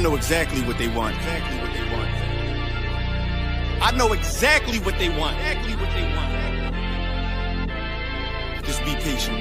know exactly what they want. Exactly what they want. I know exactly what they want. Exactly what they want. Just be patient.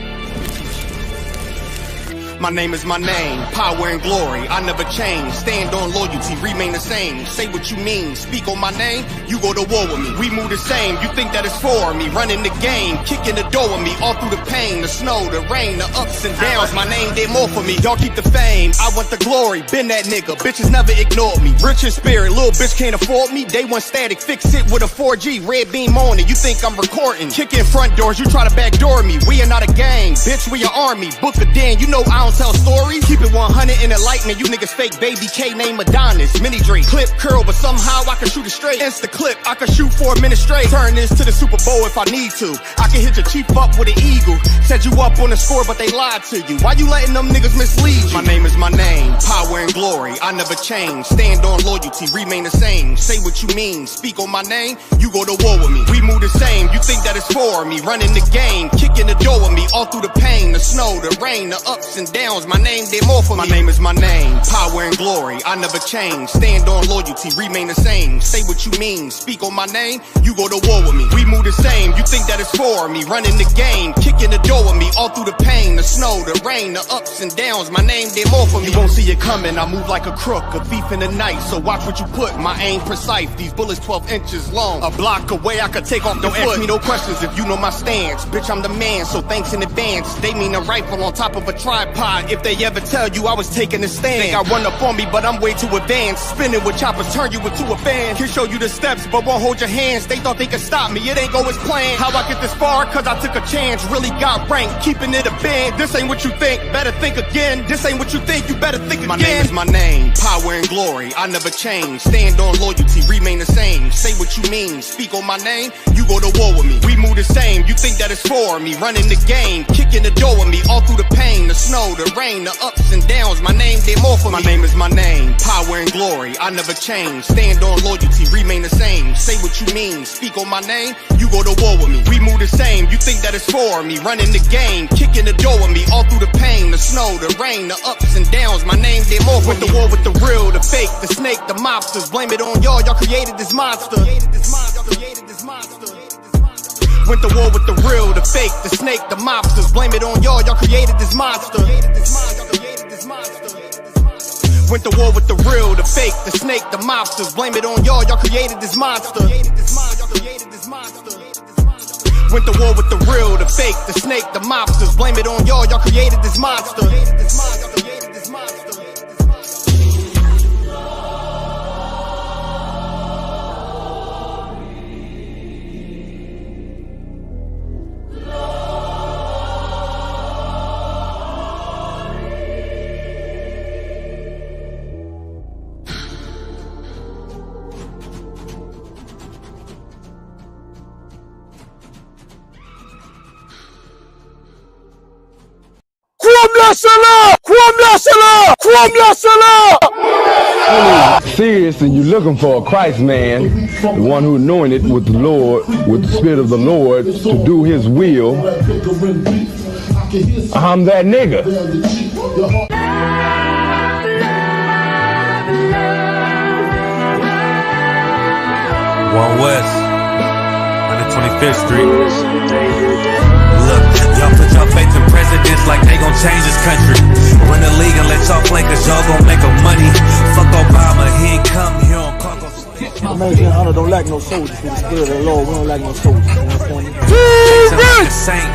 My name is my name, power and glory, I never change. Stand on loyalty, remain the same. Say what you mean, speak on my name, you go to war with me. We move the same, you think that it's for me. Running the game, kicking the door with me. All through the pain, the snow, the rain, the ups and downs. My name did more for me, y'all keep the fame. I want the glory, been that nigga, bitches never ignored me. Rich in spirit, little bitch can't afford me. Day one static, fix it with a 4G, red beam on it. You think I'm recording, kicking front doors, you try to backdoor me. We are not a gang, bitch, we an army. Book a den, you know I don't tell stories. Keep it 100 in enlightenment. You niggas fake baby K name Adonis. Mini Drake, clip curl, but somehow I can shoot it straight. Insta clip, I can shoot 4 minutes straight. Turn this to the Super Bowl if I need to. I can hit your chief up with an eagle. Set you up on the score, but they lied to you. Why you letting them niggas mislead you? My name is my name, power and glory, I never change. Stand on loyalty, remain the same. Say what you mean, speak on my name, you go to war with me. We move the same, you think that it's for me. Running the game, kicking the door with me. All through the pain, the snow, the rain, the ups and downs. My name did more for me. My name is my name, power and glory, I never change. Stand on loyalty, remain the same. Say what you mean, speak on my name, you go to war with me. We move the same, you think that it's for me. Running the game, kicking the door with me. All through the pain, the snow, the rain, the ups and downs. My name did more for me. You won't see it coming, I move like a crook, a thief in the night. So watch what you put, my aim precise. These bullets 12 inches long, a block away I could take off the foot. Don't ask me no questions if you know my stance. Bitch, I'm the man, so thanks in advance. They mean a rifle on top of a tripod. If they ever tell you I was taking a stand, think I run up on me, but I'm way too advanced. Spinning with choppers, turn you into a fan. Can show you the steps, but won't hold your hands. They thought they could stop me, it ain't go as planned. How I get this far? Cause I took a chance. Really got ranked, keeping it a band. This ain't what you think, better think again. This ain't what you think, you better think again. My name is my name, power and glory, I never change. Stand on loyalty, remain the same. Say what you mean, speak on my name, you go to war with me. We move the same, you think that it's for me. Running the game, kicking the door with me. All through the pain, the snow, the rain, the ups and downs. My name did more for me. My name is my name, power and glory, I never change. Stand on loyalty, remain the same. Say what you mean, speak on my name, you go to war with me. We move the same, you think that it's for me. Running the game, kicking the door with me. All through the pain, the snow, the rain, the ups and downs. My name did more for me. Went to war with the real, the fake, the snake, the mobsters. Blame it on y'all, y'all created this monster. Went to war with the real, the fake, the snake, the mobsters. Blame it on y'all, y'all created this monster. Went to war with the real, the fake, the snake, the mobsters. Blame it on y'all, y'all created this monster. Went to war with the real, the fake, the snake, the mobsters. Blame it on y'all, y'all created this monster. Serious, and you're looking for a Christ man, the one who anointed with the Lord, with the Spirit of the Lord, to do His will. I'm that nigga. One West, 125th Street. Look, y'all put your faith in presidents like they gon' change this country. Run the league and let y'all play cause y'all gon' make a money. Fuck Obama, he ain't come here on cargo. Amazing honor don't lack no soldiers. For the Spirit of the Lord, we don't lack no soldiers. You understand me? Like a saint,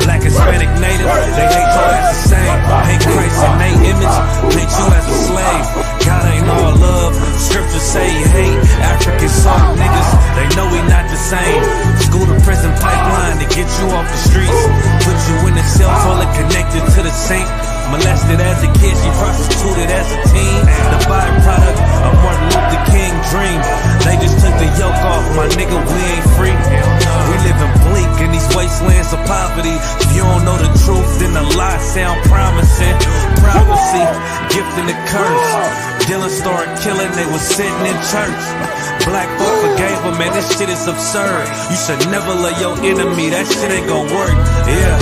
black, Hispanic, native, they hate y'all as the same. Hate Christ in their image, paint you as a slave. God ain't all love, scriptures say he hate African soft niggas, they know we not the same. School to prison pipeline to get you off the streets. Put you in the cell toilet connected to the sink. Molested as a kid, she prostituted as a teen. The byproduct of Martin Luther King dream. They just took the yoke off, my nigga, we ain't free. We living bleak in these wastelands of poverty. If you don't know the truth, then the lies sound promising. Prophecy, gift and the curse. Dylan started killing, they was sitting in church. Black folk forgave him, man, this shit is absurd. You should never love your enemy, that shit ain't gon' work. Yeah,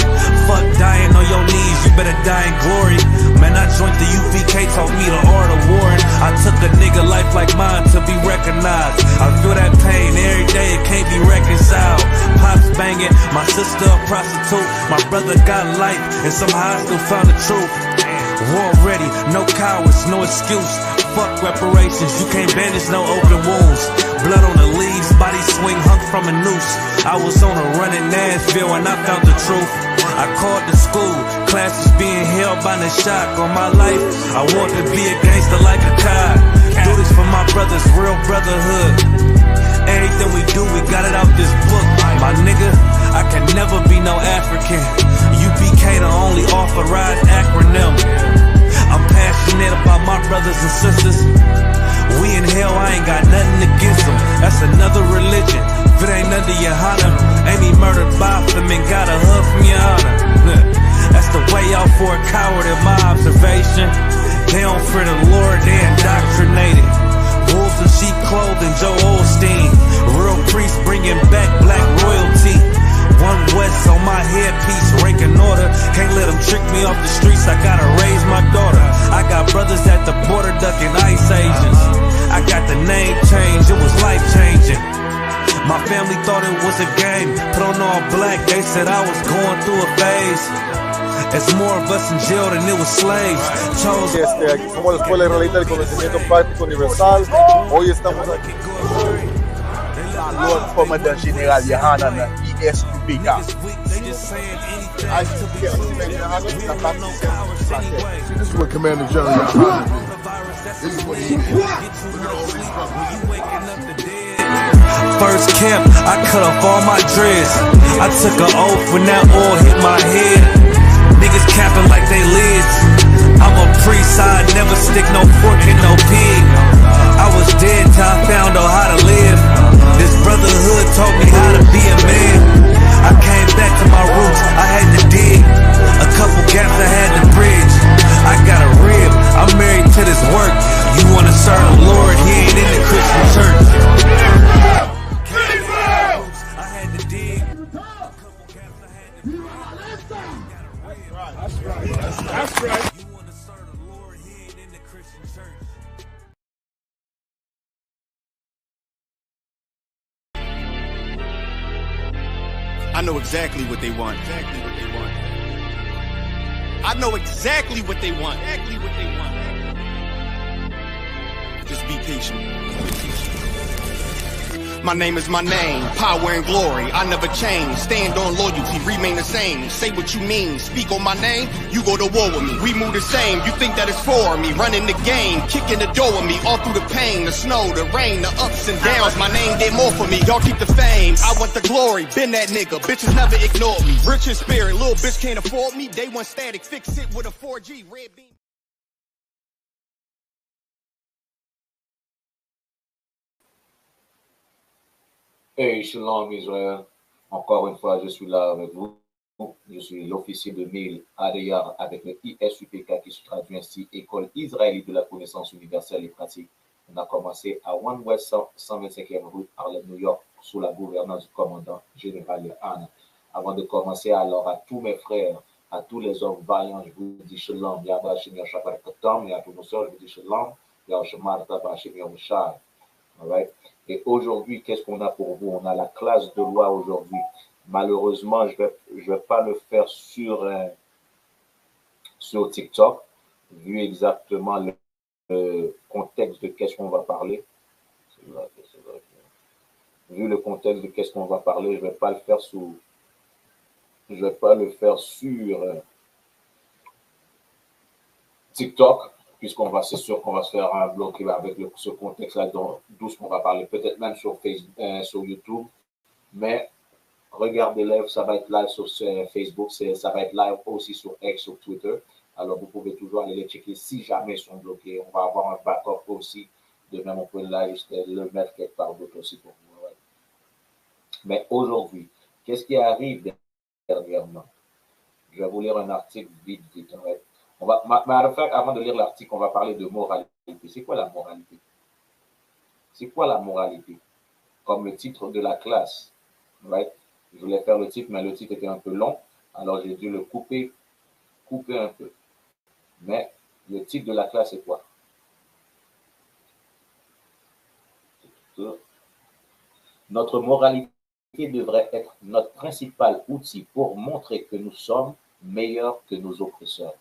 fuck dying on your knees, you better die in glory. Man, I joined the UPK, taught me the art of warring. I took a nigga life like mine to be recognized. I feel that pain every day, it can't be reconciled. Pops banging, my sister a prostitute. My brother got life, and somehow I still found the truth. War ready, no cowards, no excuse. Fuck reparations, you can't bandage no open wounds. Blood on the leaves, body swing hung from a noose. I was on a run in Nashville and I found the truth. I called the school, classes being held by the shock on my life. I want to be a gangster like a cop. Do this for my brothers, real brotherhood. Everything we do, we got it out this book. My nigga, I can never be no African. UPK the only authorized acronym. I'm passionate about my brothers and sisters. We in hell, I ain't got nothing against them. That's another religion. If it ain't under your honor, ain't me murdered by them and got a hug from your honor. That's the way out for a coward in my observation. They don't fear the Lord, they indoctrinated. Wolves in sheep clothing, Joe Osteen. Real priest bringing back black royalty. One West on my headpiece, ranking order. Can't let them trick me off the streets, I gotta raise my daughter. I got brothers at the border ducking ICE agents. I got the name change, it was life changing. My family thought it was a game. Put on all black, they said I was going through a phase. It's more of us in jail than it was slaves. Aquí somos la Escuela Israelita del Conocimiento Práctico Universal. Hoy estamos aquí. Lord Commandant General Yohanan ISUPK. This is what Commander General Yohanan did. This is what he did. Look at all these brothers. First camp, I cut off all my dreads. I took an oath when that oil hit my head. Niggas capping like they lids. I'm a priest, I never stick no fork in no pig. I was dead till I found out how to live. This brotherhood taught me how to be a man. I came back to my roots, I had to dig. A couple gaps I had to bridge. I got a rib, I'm married to this work. You wanna serve the Lord, he ain't in the Christian church. I had to dig. That's right. You wanna serve the Lord, he ain't in the Christian church. I know exactly what they want. Exactly what they want. I know exactly what they want. Exactly what they want. Just be patient. My name is my name, power and glory, I never change. Stand on loyalty, remain the same. Say what you mean, speak on my name, you go to war with me. We move the same, you think that it's for me. Running the game, kicking the door with me. All through the pain, the snow, the rain, the ups and downs. My name did more for me, y'all keep the fame. I want the glory, been that nigga, bitches never ignored me. Rich in spirit, little bitch can't afford me. They want static, fix it with a 4G, red beam. Hey, Shalom Israël. Encore une fois, je suis là avec vous. Je suis l'officier de mille Adeyar avec le ISUPK qui se traduit ainsi École israélite de la connaissance universelle et pratique. On a commencé à One West 125e rue Harlem, New York, sous la gouvernance du commandant général Yohanan. Avant de commencer, alors à tous mes frères, à tous les hommes vaillants, je vous dis Shalom. Yabba Shem Yashafar Katam, et à tous nos soeurs, je vous dis Shalom. Yashemar Taba Shem Yamushar. All right. Et aujourd'hui, qu'est-ce qu'on a pour vous? On a la classe de loi aujourd'hui. Malheureusement, je vais pas le faire sur TikTok, vu exactement le contexte de qu'est-ce qu'on va parler. Vu le contexte de qu'est-ce qu'on va parler, je vais pas le faire sur TikTok. Puisqu'on va, c'est sûr qu'on va se faire un bloc avec ce contexte-là, d'où on va parler, peut-être même sur Facebook, sur YouTube. Mais regardez live, ça va être live sur Facebook, ça va être live aussi sur X, sur Twitter. Alors vous pouvez toujours aller les checker si jamais ils sont bloqués. On va avoir un backup aussi. De même, on peut le mettre quelque part d'autre aussi pour vous. Ouais. Mais aujourd'hui, qu'est-ce qui arrive dernièrement? Je vais vous lire un article vite. Ouais. Matter of fact, avant de lire l'article, on va parler de moralité. C'est quoi la moralité? C'est quoi la moralité? Comme le titre de la classe. Right? Je voulais faire le titre, mais le titre était un peu long. Alors, j'ai dû le couper un peu. Mais le titre de la classe, c'est quoi? Notre moralité devrait être notre principal outil pour montrer que nous sommes meilleurs que nos oppresseurs.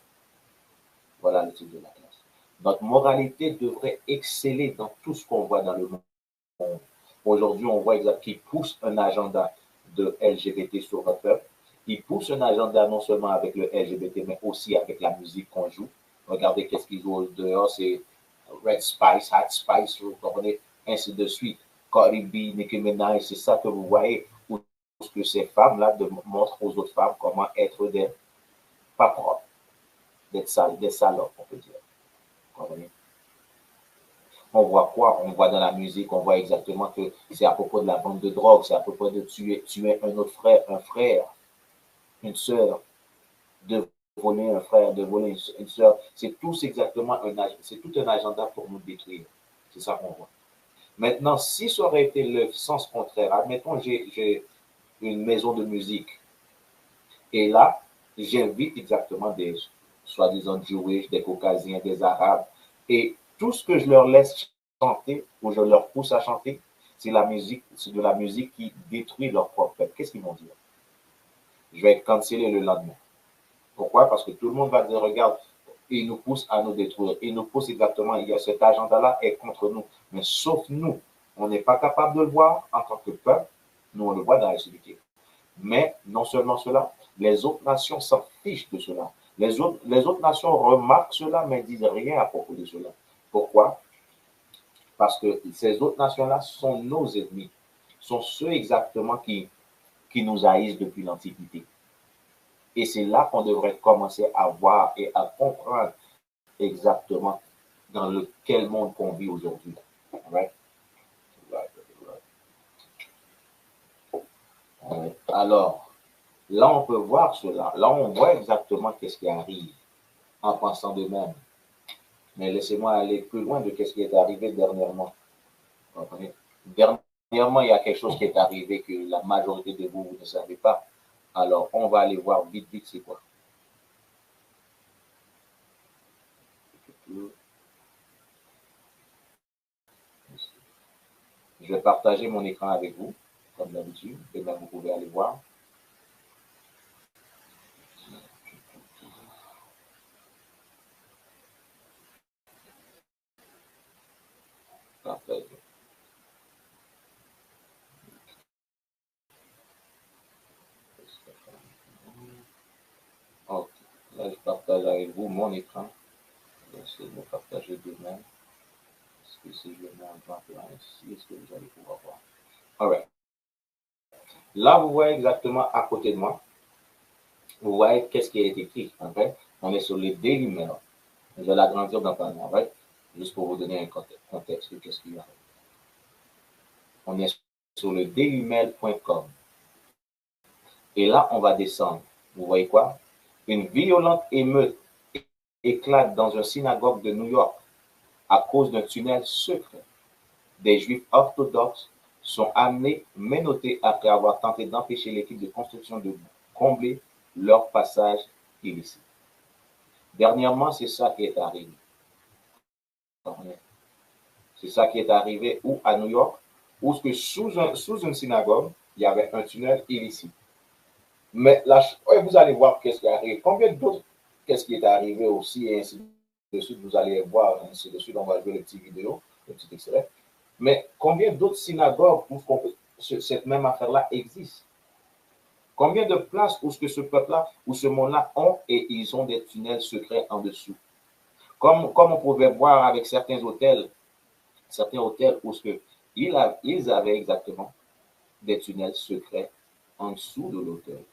Voilà le titre de la classe. Notre moralité devrait exceller dans tout ce qu'on voit dans le monde. Aujourd'hui, on voit qu'il pousse un agenda de LGBT sur notre peuple. Il pousse un agenda non seulement avec le LGBT, mais aussi avec la musique qu'on joue. Regardez qu'est-ce qu'ils jouent dehors, c'est Red Spice, Hot Spice, vous comprenez, ainsi de suite. Cardi B, Nicki Minaj, c'est ça que vous voyez, où que ces femmes-là montrent aux autres femmes comment être des pas propres, des salopes, on peut dire. Vous comprenez? On voit quoi? On voit dans la musique, on voit exactement que c'est à propos de la vente de drogue, c'est à propos de tuer un autre frère, une sœur, de voler un frère, de voler une sœur. C'est tout un agenda pour nous détruire. C'est ça qu'on voit. Maintenant, si ça aurait été le sens contraire, admettons, j'ai une maison de musique et là, j'invite exactement des soi-disant Jewish, des Caucasiens, des Arabes, et tout ce que je leur laisse chanter ou je leur pousse à chanter, c'est de la musique qui détruit leur propre peuple. Qu'est-ce qu'ils vont dire? Je vais être cancellé le lendemain. Pourquoi? Parce que tout le monde va dire, regarde, il nous pousse à nous détruire. Il nous pousse exactement, il y a cet agenda-là est contre nous. Mais sauf nous, on n'est pas capable de le voir en tant que peuple. Nous, on le voit dans la société. Mais non seulement cela, les autres nations s'en fichent de cela. Les autres nations remarquent cela, mais ne disent rien à propos de cela. Pourquoi? Parce que ces autres nations-là sont nos ennemis. Sont ceux exactement qui nous haïssent depuis l'Antiquité. Et c'est là qu'on devrait commencer à voir et à comprendre exactement dans quel monde qu'on vit aujourd'hui. Right? Alors, là, on peut voir cela. Là, on voit exactement qu'est-ce qui arrive en pensant de même. Mais laissez-moi aller plus loin de ce qui est arrivé dernièrement. Dernièrement, il y a quelque chose qui est arrivé que la majorité de vous ne savez pas. Alors, on va aller voir vite, c'est quoi. Je vais partager mon écran avec vous, comme d'habitude, et bien vous pouvez aller voir. Partager. Ok, là je partage avec vous mon écran. Je vais essayer de le partager demain. Est-ce que si je le mets en grand plan ici, est-ce que vous allez pouvoir voir? Alright. Là, vous voyez exactement à côté de moi. Vous voyez qu'est-ce qui est écrit. Okay? On est sur le Daily Mail. Je vais l'agrandir dans ta main, right? Juste pour vous donner un contexte de qu'est-ce qu'il y a. On est sur le dailymail.com. Et là, on va descendre. Vous voyez quoi? Une violente émeute éclate dans une synagogue de New York à cause d'un tunnel secret. Des juifs orthodoxes sont menottés après avoir tenté d'empêcher l'équipe de construction de combler leur passage illicite. Dernièrement, c'est ça qui est arrivé. C'est ça qui est arrivé où à New York, où sous une synagogue, il y avait un tunnel illicite. Mais là, vous allez voir qu'est-ce qui arrive. Combien d'autres, qu'est-ce qui est arrivé aussi, et ainsi de suite, vous allez voir, ainsi de suite, on va jouer le petit vidéo, le petit extrait. Mais combien d'autres synagogues où cette même affaire-là existe? Combien de places où ce peuple-là, où ce monde-là ont et ils ont des tunnels secrets en dessous? Comme on pouvait voir avec certains hôtels où ils avaient exactement des tunnels secrets en dessous de l'hôtel.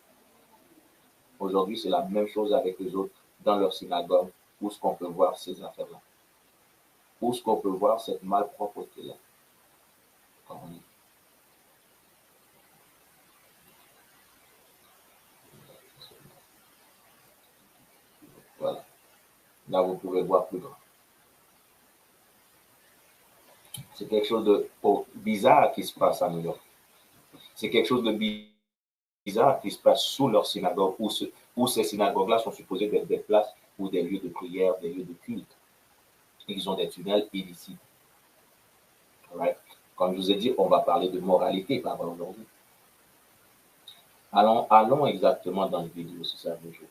Aujourd'hui, c'est la même chose avec les autres dans leur synagogue, où ce qu'on peut voir ces affaires-là. Où ce qu'on peut voir cette malpropreté-là. Voilà. Là, vous pouvez voir plus grand. C'est quelque chose de bizarre qui se passe à New York. C'est quelque chose de bizarre qui se passe sous leur synagogue, où ces synagogues-là sont supposées être des places ou des lieux de prière, des lieux de culte. Ils ont des tunnels illicites. Right? Comme je vous ai dit, on va parler de moralité par rapport aujourd'hui. Allons exactement dans le vidéo si ça vous joue.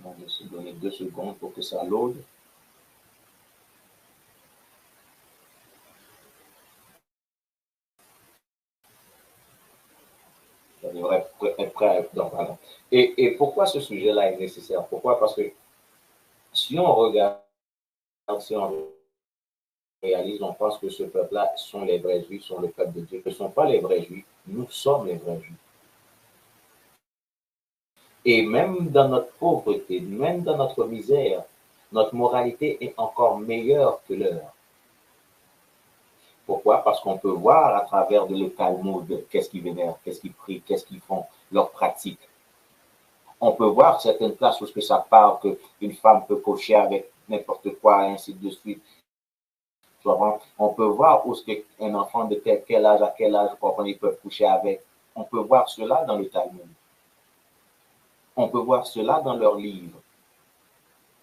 On va se donner 2 secondes pour que ça load. Ça devrait être prêt à être dans pardon. Et pourquoi ce sujet-là est nécessaire? Pourquoi? Parce que si on regarde, si on réalise, on pense que ce peuple-là sont les vrais juifs, sont le peuple de Dieu. Ce ne sont pas les vrais juifs, nous sommes les vrais juifs. Et même dans notre pauvreté, même dans notre misère, notre moralité est encore meilleure que leur. Pourquoi? Parce qu'on peut voir à travers le Talmud qu'est-ce qu'ils vénèrent, qu'est-ce qu'ils prient, qu'est-ce qu'ils font, leurs pratiques. On peut voir certaines places où ça parle qu'une femme peut coucher avec n'importe quoi, et ainsi de suite. On peut voir où un enfant de quel âge à quel âge ils peuvent coucher avec. On peut voir cela dans le Talmud. On peut voir cela dans leurs livres.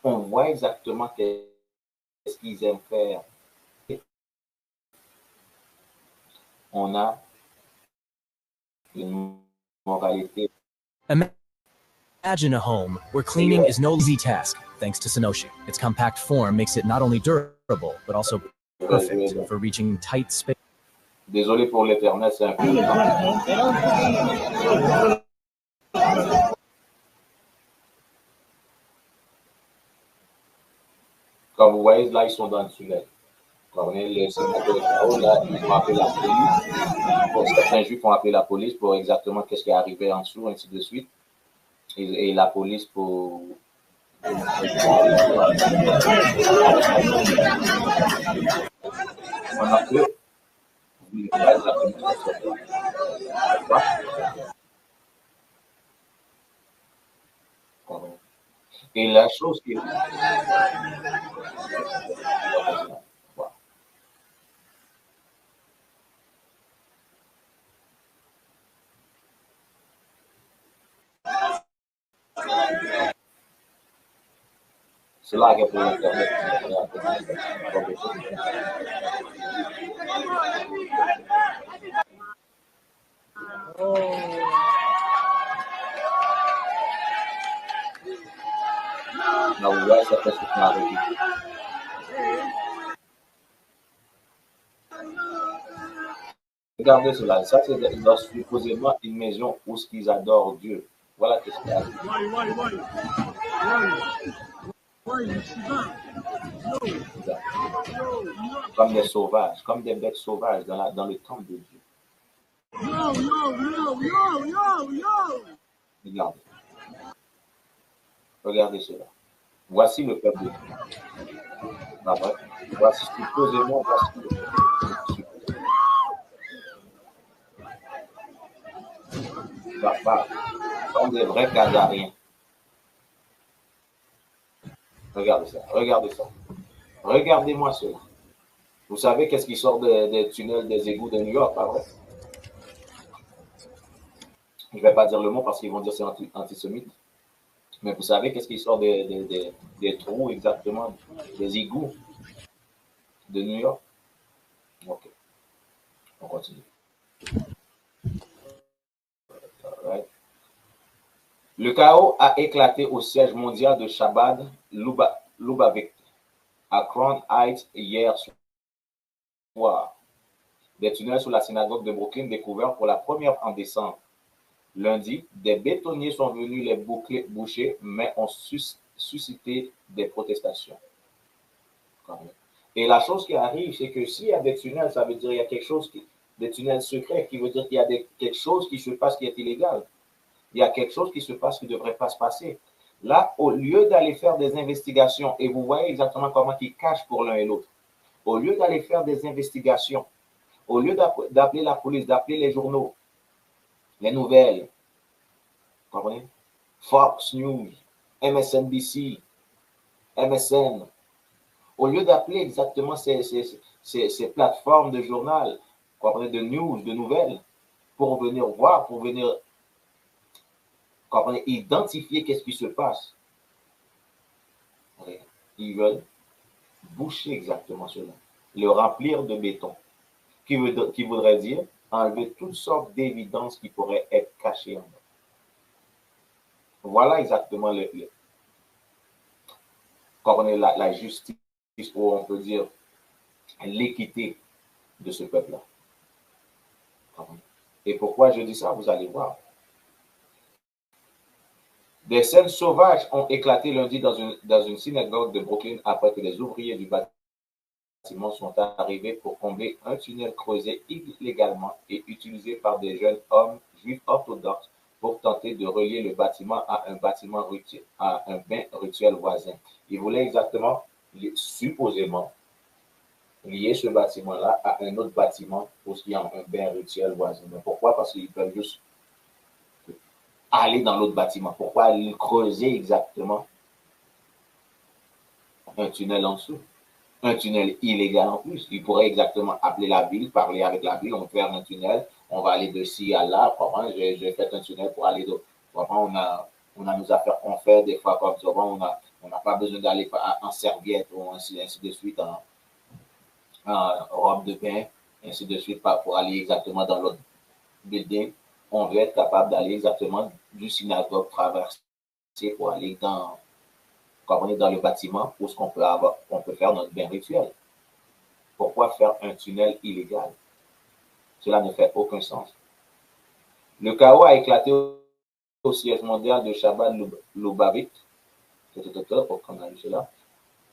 On voit exactement qu'est-ce qu'ils aiment faire. On a une moralité. Imagine a home where cleaning is no easy task thanks to Synosha. Its compact form makes it not only durable, but also perfect for reaching tight space. Désolé pour l'Éternel, c'est un peu... Comme vous voyez, là, ils sont dans le tunnel. Quand on est les sénateurs, là, ils ont appelé la police. Bon, certains juifs ont appelé la police pour exactement qu'est-ce qui est arrivé en dessous, ainsi de suite. Et la police pour... On a fait... Et la chose qui est... C'est là qu'il y a pour l'Internet. Là, vous voyez, ça fait ce qu'on a arrivé. Regardez cela. Ça, c'est supposément une maison où ils adorent Dieu. Voilà ce qui arrive. Comme des sauvages, comme des bêtes sauvages dans le temple de Dieu. Regardez. Regardez cela. Voici le peuple de Dieu. Voici supposément, voici le peuple de Dieu. Comme des vrais Khazariens. Regardez ça, regardez ça. Regardez-moi cela. Vous savez qu'est-ce qui sort des tunnels, des égouts de New York, pas vrai? Je ne vais pas dire le mot parce qu'ils vont dire c'est antisémite. Mais vous savez qu'est-ce qui sort des trous exactement, des égouts de New York? Ok. On continue. Right. Le chaos a éclaté au siège mondial de Chabad Lubavitch à Crown Heights hier soir. Des tunnels sous la synagogue de Brooklyn découverts pour la première fois en décembre. Lundi, des bétonniers sont venus les boucher, mais ont suscité des protestations. Et la chose qui arrive, c'est que s'il y a des tunnels, ça veut dire qu'il y a quelque chose, des tunnels secrets, qui veut dire qu'il y a quelque chose qui se passe qui est illégal. Il y a quelque chose qui se passe qui ne devrait pas se passer. Là, au lieu d'aller faire des investigations, et vous voyez exactement comment ils cachent pour l'un et l'autre, au lieu d'aller faire des investigations, Au lieu d'appeler la police, d'appeler les journaux, les nouvelles, vous comprenez? Fox News, MSNBC, MSN, au lieu d'appeler exactement ces plateformes de journal, vous comprenez, de news, de nouvelles, pour venir voir, pour venir, vous comprenez, identifier qu'est-ce qui se passe. Ils veulent boucher exactement cela, le remplir de béton, qui voudrait dire enlever toutes sortes d'évidences qui pourraient être cachées en eux. Voilà exactement la justice, ou on peut dire l'équité de ce peuple-là. Et pourquoi je dis ça, vous allez voir. Des scènes sauvages ont éclaté lundi dans une synagogue de Brooklyn après que les ouvriers du bâtiment sont arrivés pour combler un tunnel creusé illégalement et utilisé par des jeunes hommes juifs orthodoxes pour tenter de relier le bâtiment à un bain rituel voisin. Ils voulaient exactement, supposément, lier ce bâtiment-là à un autre bâtiment pour qu'il y ait un bain rituel voisin. Mais pourquoi? Parce qu'ils peuvent juste aller dans l'autre bâtiment. Pourquoi aller creuser exactement un tunnel en dessous? Un tunnel illégal en plus. Ils pourraient exactement appeler la ville, parler avec la ville, on va faire un tunnel, on va aller de ci à là. J'ai fait un tunnel pour aller de... On a nos affaires qu'on fait des fois comme ça. On n'a pas besoin d'aller en serviette ou ainsi de suite, en robe de bain, ainsi de suite, pour aller exactement dans l'autre building. On veut être capable d'aller exactement du synagogue traverser pour aller quand on est dans le bâtiment où on peut faire notre bain rituel. Pourquoi faire un tunnel illégal? Cela ne fait aucun sens. Le chaos a éclaté au siège mondial de Shabbat Lubavitch.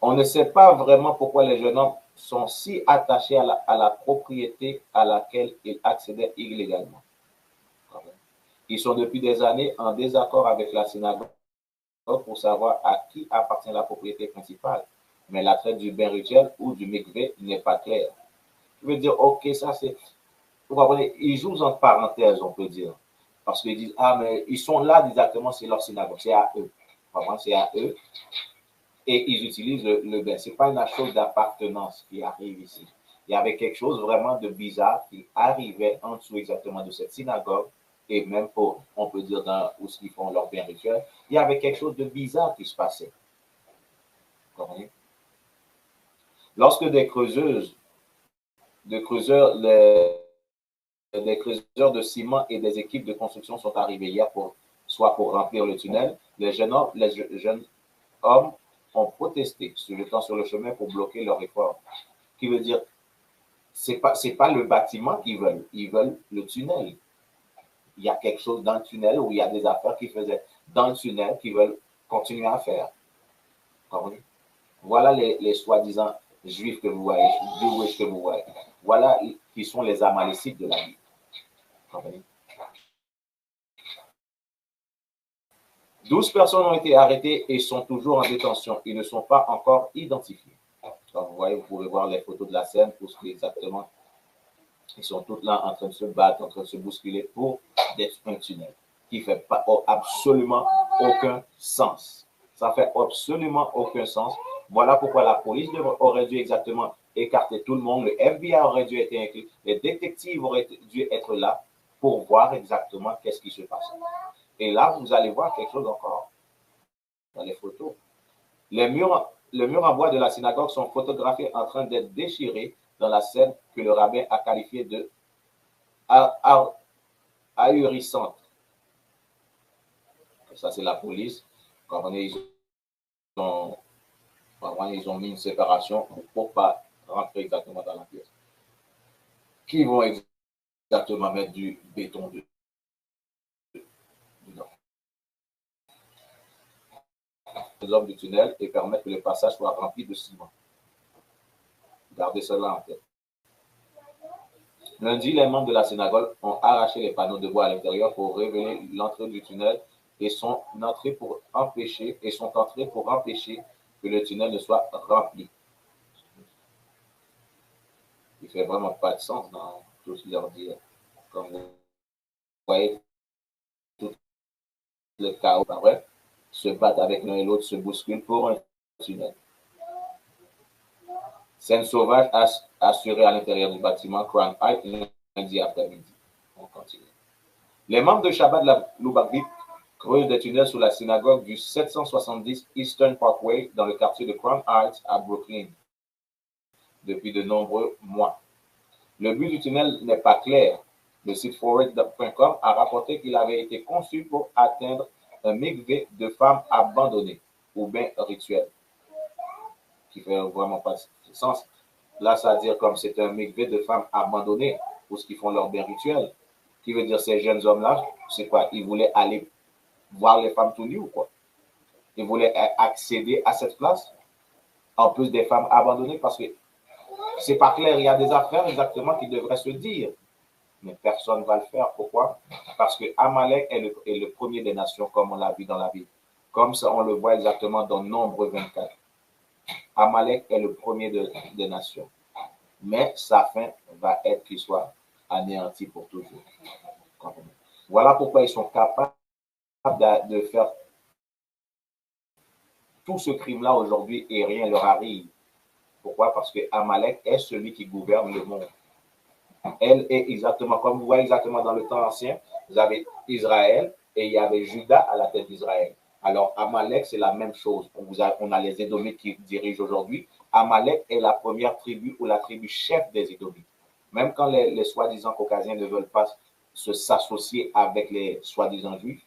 On ne sait pas vraiment pourquoi les jeunes hommes sont si attachés à la propriété à laquelle ils accédaient illégalement. Ils sont depuis des années en désaccord avec la synagogue pour savoir à qui appartient la propriété principale. Mais l'attrait du bain rituel ou du mikvé n'est pas clair. Je veux dire, ok, ça c'est... Vous comprenez, ils jouent entre parenthèses, on peut dire. Parce qu'ils disent, ah, mais ils sont là exactement, c'est leur synagogue, c'est à eux. C'est à eux. Et ils utilisent le bain. Ce n'est pas une chose d'appartenance qui arrive ici. Il y avait quelque chose vraiment de bizarre qui arrivait en dessous exactement de cette synagogue. Et même on peut dire, où ils font leur bain rituel, il y avait quelque chose de bizarre qui se passait. Vous comprenez? Lorsque des creuseurs de ciment et des équipes de construction sont arrivés hier soit pour remplir le tunnel, les jeunes hommes ont protesté, se jetant sur le chemin pour bloquer leur effort. Ce qui veut dire, c'est pas le bâtiment qu'ils veulent, ils veulent le tunnel. Il y a quelque chose dans le tunnel où il y a des affaires qu'ils faisaient dans le tunnel qu'ils veulent continuer à faire. Voilà les soi-disant juifs que vous voyez, que vous voyez. Voilà qui sont les amalécites de la Bible. 12 personnes ont été arrêtées et sont toujours en détention. Ils ne sont pas encore identifiés. Donc, vous voyez, vous pouvez voir les photos de la scène pour ce qui est exactement. Ils sont tous là en train de se battre, en train de se bousculer pour un tunnel qui ne fait absolument aucun sens. Ça ne fait absolument aucun sens. Voilà pourquoi la police aurait dû exactement écarter tout le monde. Le FBI aurait dû être inclus. Les détectives auraient dû être là pour voir exactement qu'est-ce qui se passe. Et là, vous allez voir quelque chose encore dans les photos. Les murs en bois de la synagogue sont photographiés en train d'être déchirés dans la scène que le rabbin a qualifiée de ahurissante. Ça, c'est la police. Ils ont mis une séparation pour ne pas rentrer exactement dans la pièce. Qui vont exactement mettre du béton dedans. Les hommes du tunnel et permettre que le passage soit rempli de ciment. Gardez cela en tête. Lundi, les membres de la synagogue ont arraché les panneaux de bois à l'intérieur pour révéler l'entrée du tunnel et sont entrés pour empêcher que le tunnel ne soit rempli. fait vraiment pas de sens dans tout ce qu'ils leur disent. Comme vous voyez, tout le chaos, pas vrai, se battent avec l'un et l'autre, se bousculent pour un tunnel. Scène sauvage assurée à l'intérieur du bâtiment Crown Heights lundi après-midi. On continue. Les membres de Shabbat Lubavitch creusent des tunnels sous la synagogue du 770 Eastern Parkway dans le quartier de Crown Heights à Brooklyn depuis de nombreux mois. Le but du tunnel n'est pas clair. Le site forward.com a rapporté qu'il avait été conçu pour atteindre un mikvé de femmes abandonnées ou bien rituels, qui fait vraiment pas de sens. Là, ça veut dire comme c'est un mikvé de femmes abandonnées pour ce qu'ils font leur bain rituel. Qui veut dire ces jeunes hommes-là, c'est quoi? Ils voulaient aller voir les femmes tout nues ou quoi? Ils voulaient accéder à cette place en plus des femmes abandonnées parce que c'est pas clair. Il y a des affaires exactement qui devraient se dire, mais personne ne va le faire. Pourquoi? Parce que Amalek est le premier des nations, comme on l'a vu dans la Bible. Comme ça, on le voit exactement dans Nombre 24. Amalek est le premier des nations. Mais sa fin va être qu'il soit anéanti pour toujours. Voilà pourquoi ils sont capables de faire tout ce crime-là aujourd'hui et rien ne leur arrive. Pourquoi? Parce que Amalek est celui qui gouverne le monde. Elle est exactement, comme vous voyez exactement dans le temps ancien, vous avez Israël et il y avait Juda à la tête d'Israël. Alors, Amalek, c'est la même chose. On a les Édomites qui dirigent aujourd'hui. Amalek est la première tribu ou la tribu chef des Édomites. Même quand les soi-disant caucasiens ne veulent pas s'associer avec les soi-disant juifs,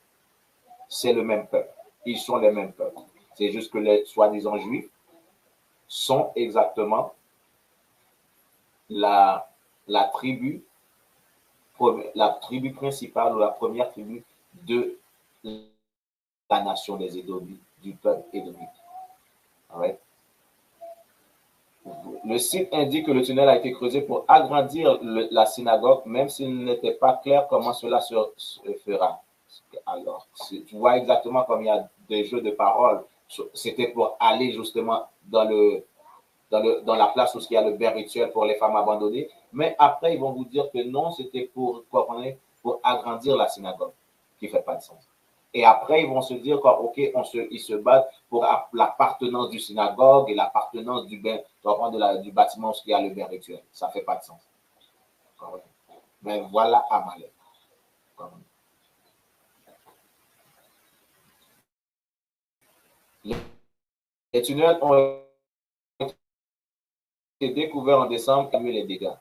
c'est le même peuple. Ils sont les mêmes peuples. C'est juste que les soi-disant juifs sont exactement la tribu principale ou la première tribu de la nation des Édomites, du peuple édomite. Right. Le site indique que le tunnel a été creusé pour agrandir la synagogue, même s'il n'était pas clair comment cela se fera. Alors, tu vois exactement comme il y a des jeux de paroles. C'était pour aller justement dans la place où il y a le bain rituel pour les femmes abandonnées. Mais après, ils vont vous dire que non, c'était pour agrandir la synagogue, qui ne fait pas de sens. Et après, ils vont se dire OK, ils se battent pour l'appartenance du synagogue et l'appartenance du bâtiment où il y a le bain rituel. Ça ne fait pas de sens. Mais voilà Amalek. Les tunnels ont été découverts en décembre et les dégâts.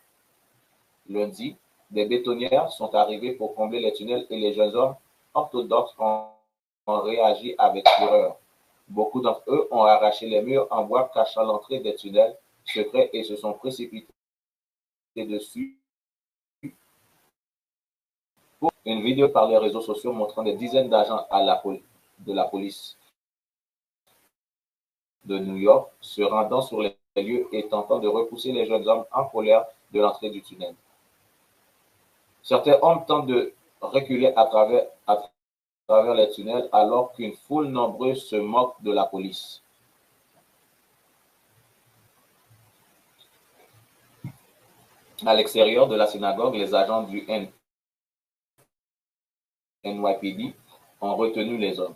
Lundi, des bétonnières sont arrivées pour combler les tunnels et les jeunes hommes orthodoxes ont réagi avec fureur. Beaucoup d'entre eux ont arraché les murs en bois cachant l'entrée des tunnels secrets et se sont précipités dessus. Une vidéo par les réseaux sociaux montrant des dizaines d'agents de la police de New York se rendant sur les lieux et tentant de repousser les jeunes hommes en colère de l'entrée du tunnel. Certains hommes tentent de reculer à travers les tunnels alors qu'une foule nombreuse se moque de la police. À l'extérieur de la synagogue, les agents du NYPD ont retenu les hommes,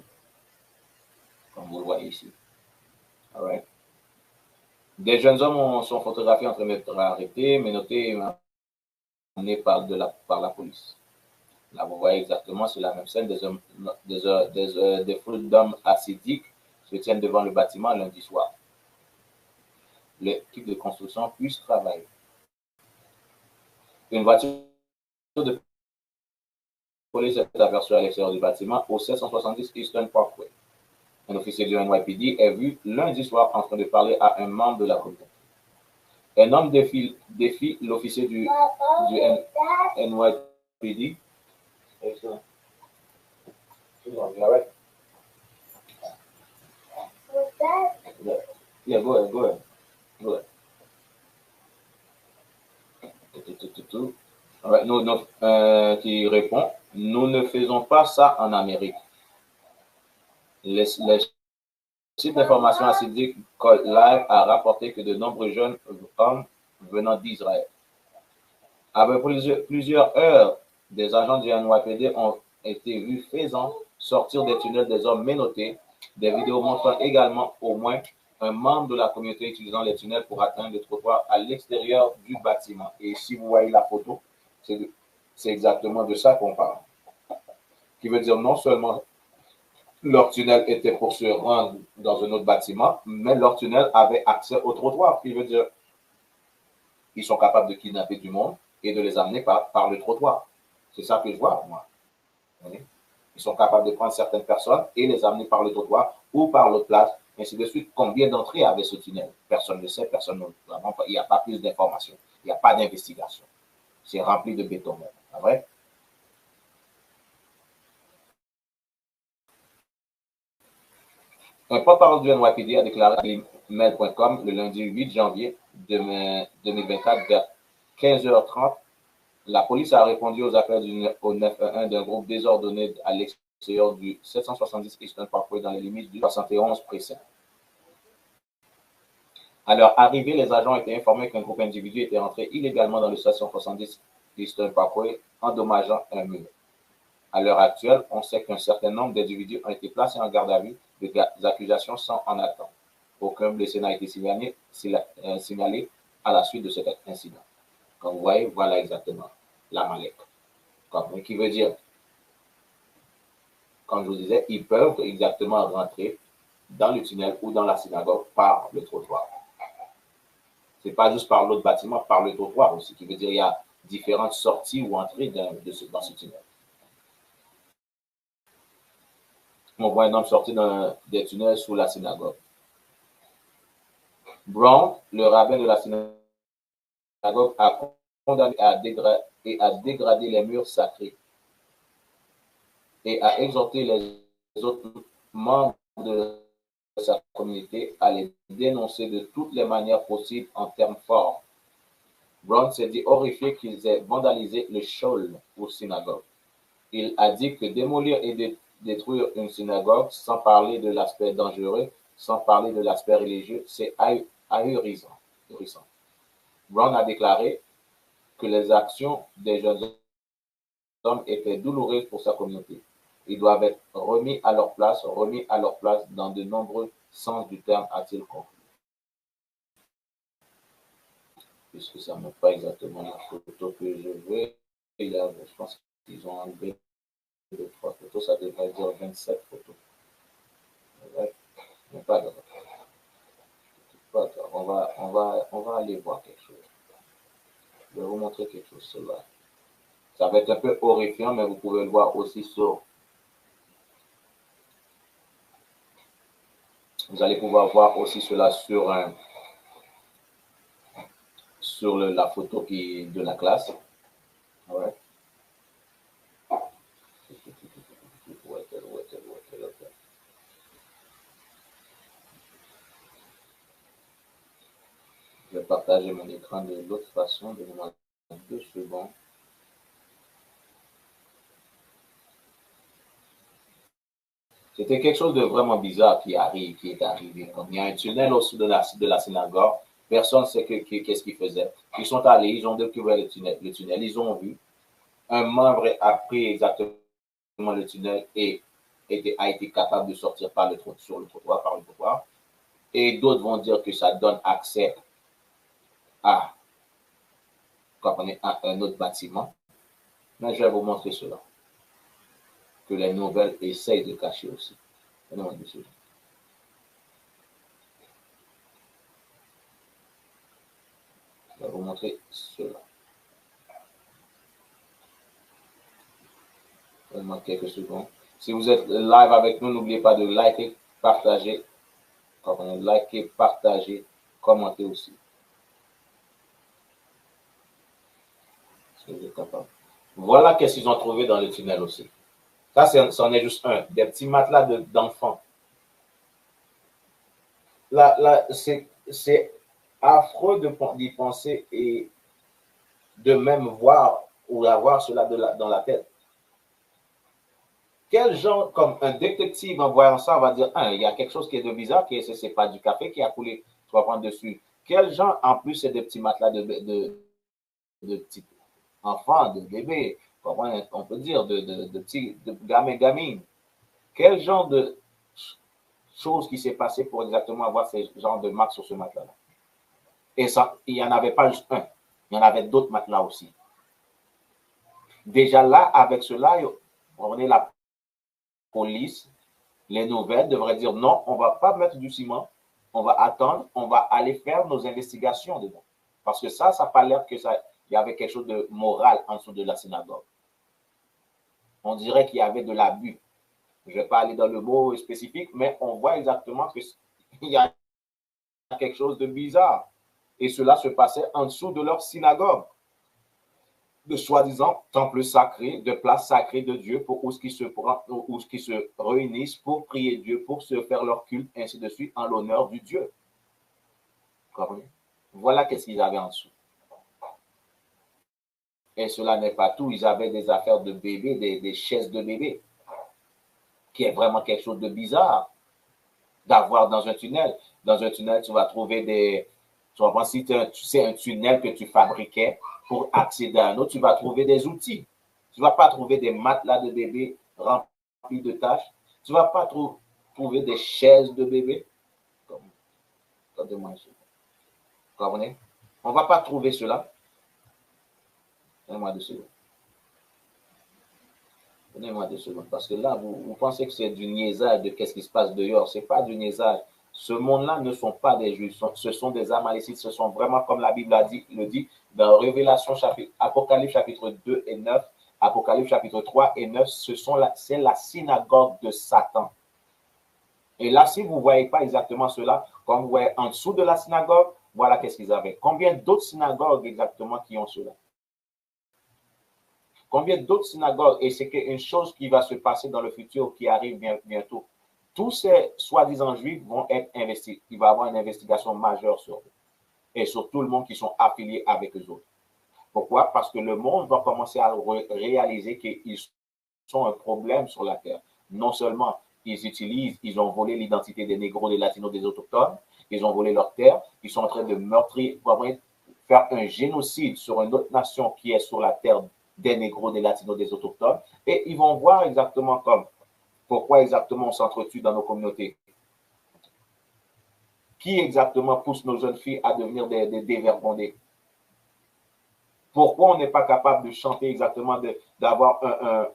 comme vous le voyez ici. All right. Des jeunes hommes sont photographiés en train d'être arrêtés, menottés et emmenés par la police. Là, vous voyez exactement, c'est la même scène, des foules d'hommes assidiques se tiennent devant le bâtiment lundi soir. L'équipe de construction puisse travailler. Une voiture de police est aperçue à l'extérieur du bâtiment au 770 Eastern Parkway. Un officier du NYPD est vu lundi soir en train de parler à un membre de la communauté. Un homme défie l'officier du NYPD. Yeah, go ahead. Right, qui répond, nous ne faisons pas ça en Amérique. Les sites d'information assidique Code Live a rapporté que de nombreux jeunes hommes venant d'Israël Après plusieurs heures, des agents du NYPD ont été vus faisant sortir des tunnels des hommes menottés. Des vidéos montrant également au moins un membre de la communauté utilisant les tunnels pour atteindre le trottoir à l'extérieur du bâtiment. Et si vous voyez la photo, c'est exactement de ça qu'on parle. Qui veut dire non seulement leur tunnel était pour se rendre dans un autre bâtiment, mais leur tunnel avait accès au trottoir. Qui veut dire ils sont capables de kidnapper du monde et de les amener par le trottoir. C'est ça que je vois, moi. Ils sont capables de prendre certaines personnes et les amener par le trottoir ou par l'autre place, ainsi de suite. Combien d'entrées avait ce tunnel? Personne ne sait, personne ne... Il n'y a pas plus d'informations. Il n'y a pas d'investigation. C'est rempli de béton, même. C'est vrai? Un porte-parole du NYPD a déclaré à mail.com le lundi 8 janvier 2024 vers 15h30. La police a répondu aux appels au 911 d'un groupe désordonné à l'extérieur du 770 Eastern Parkway dans les limites du 71 précinct. À leur arrivée, les agents étaient informés qu'un groupe d'individus était entré illégalement dans le 770 Eastern Parkway, endommageant un mur. À l'heure actuelle, on sait qu'un certain nombre d'individus ont été placés en garde à vue. Des accusations sont en attente. Aucun blessé n'a été signalé à la suite de cet incident. Comme vous voyez, voilà exactement la mallette. Qui veut dire, comme je vous disais, ils peuvent exactement rentrer dans le tunnel ou dans la synagogue par le trottoir. Ce n'est pas juste par l'autre bâtiment, par le trottoir aussi, qui veut dire qu'il y a différentes sorties ou entrées dans ce tunnel. On voit un homme sortir des tunnels sous la synagogue. Brown, le rabbin de la synagogue, a condamné à dégrader les murs sacrés et a exhorté les autres membres de sa communauté à les dénoncer de toutes les manières possibles en termes forts. Brown s'est dit horrifié qu'ils aient vandalisé le shul ou synagogue. Il a dit que démolir et détruire une synagogue, sans parler de l'aspect dangereux, sans parler de l'aspect religieux, c'est ahurissant. Brown a déclaré que les actions des jeunes hommes étaient douloureuses pour sa communauté. Ils doivent être remis à leur place dans de nombreux sens du terme, a-t-il conclu. Puisque ça ne montre pas exactement la photo que je veux, je pense qu'ils ont enlevé 2-3 photos, ça devrait dire 27 photos. Ouais. Mais pas grave. On va aller voir quelque chose. Je vais vous montrer quelque chose, cela. Ça va être un peu horrifiant, mais vous pouvez le voir aussi sur... Vous allez pouvoir voir aussi cela sur la photo de la classe. Ouais. Je vais partager mon écran de l'autre façon. Donnez-moi 2 secondes. C'était quelque chose de vraiment bizarre qui est arrivé. Comme il y a un tunnel au-dessus de la synagogue. Personne ne sait qu'est-ce qu'ils faisaient. Ils sont allés, ils ont découvert le tunnel. Ils ont vu. Un membre a pris exactement le tunnel et a été capable de sortir sur le trottoir, par le trottoir. Et d'autres vont dire que ça donne accès à un autre bâtiment. Mais je vais vous montrer cela. Que les nouvelles essayent de cacher aussi. Je vais vous montrer cela. Donne-moi quelques secondes. Si vous êtes live avec nous, n'oubliez pas de liker, partager. Liker, partager, commenter aussi. Voilà qu'est-ce qu'ils ont trouvé dans le tunnel aussi. Ça, c'en est juste un. Des petits matelas d'enfants. Là, c'est affreux d'y penser et de même voir ou avoir cela dans la tête. Quel genre, comme un détective en voyant ça, va dire, il y a quelque chose qui est de bizarre, c'est pas du café qui a coulé, tu vas prendre dessus. Quel genre, en plus, c'est des petits matelas de petits enfants, de bébés, on peut dire, de petits, de gamins, gamines. Quel genre de choses qui s'est passé pour exactement avoir ce genre de marques sur ce matelas-là? Et ça, il n'y en avait pas juste un, il y en avait d'autres matelas aussi. Déjà là, avec cela, on est la police, les nouvelles devraient dire non, on ne va pas mettre du ciment, on va attendre, on va aller faire nos investigations dedans. Parce que ça n'a pas l'air qu'il y avait quelque chose de moral en dessous de la synagogue. On dirait qu'il y avait de l'abus. Je ne vais pas aller dans le mot spécifique, mais on voit exactement qu'il y a quelque chose de bizarre. Et cela se passait en dessous de leur synagogue, de soi-disant temple sacré, de place sacrée de Dieu, pour où qui se réunissent pour prier Dieu, pour se faire leur culte, ainsi de suite, en l'honneur du Dieu. Voilà qu'est-ce qu'ils avaient en dessous. Et cela n'est pas tout. Ils avaient des affaires de bébés, des chaises de bébés, qui est vraiment quelque chose de bizarre d'avoir dans un tunnel. Dans un tunnel, tu vas trouver des... Tu vas penser si c'est un tunnel que tu fabriquais pour accéder à un autre, tu vas trouver des outils. Tu ne vas pas trouver des matelas de bébé remplis de tâches. Tu ne vas pas trouver des chaises de bébé. On ne va pas trouver cela. Donnez-moi 2 secondes. Donnez-moi 2 secondes. Parce que là, vous pensez que c'est du niaisage de qu'est-ce qui se passe dehors. Ce n'est pas du niaisage. Ce monde-là ne sont pas des juifs, ce sont des amalécites, ce sont vraiment, comme la Bible le dit, dans Révélation, Apocalypse chapitre 2 et 9, Apocalypse chapitre 3 et 9, c'est la synagogue de Satan. Et là, si vous ne voyez pas exactement cela, quand vous voyez en dessous de la synagogue, voilà qu'est-ce qu'ils avaient. Combien d'autres synagogues exactement qui ont cela? Combien d'autres synagogues? Et c'est une chose qui va se passer dans le futur, qui arrive bientôt. Tous ces soi-disant juifs vont être investis. Il va y avoir une investigation majeure sur eux. Et sur tout le monde qui sont affiliés avec eux autres. Pourquoi? Parce que le monde va commencer à réaliser qu'ils sont un problème sur la terre. Non seulement ils ont volé l'identité des négros, des latinos, des autochtones, ils ont volé leur terre, ils sont en train de meurtrir, faire un génocide sur une autre nation qui est sur la terre des négros, des latinos, des autochtones, et ils vont voir exactement pourquoi exactement on s'entretue dans nos communautés. Qui exactement pousse nos jeunes filles à devenir des dévergondés? Pourquoi on n'est pas capable de chanter exactement, d'avoir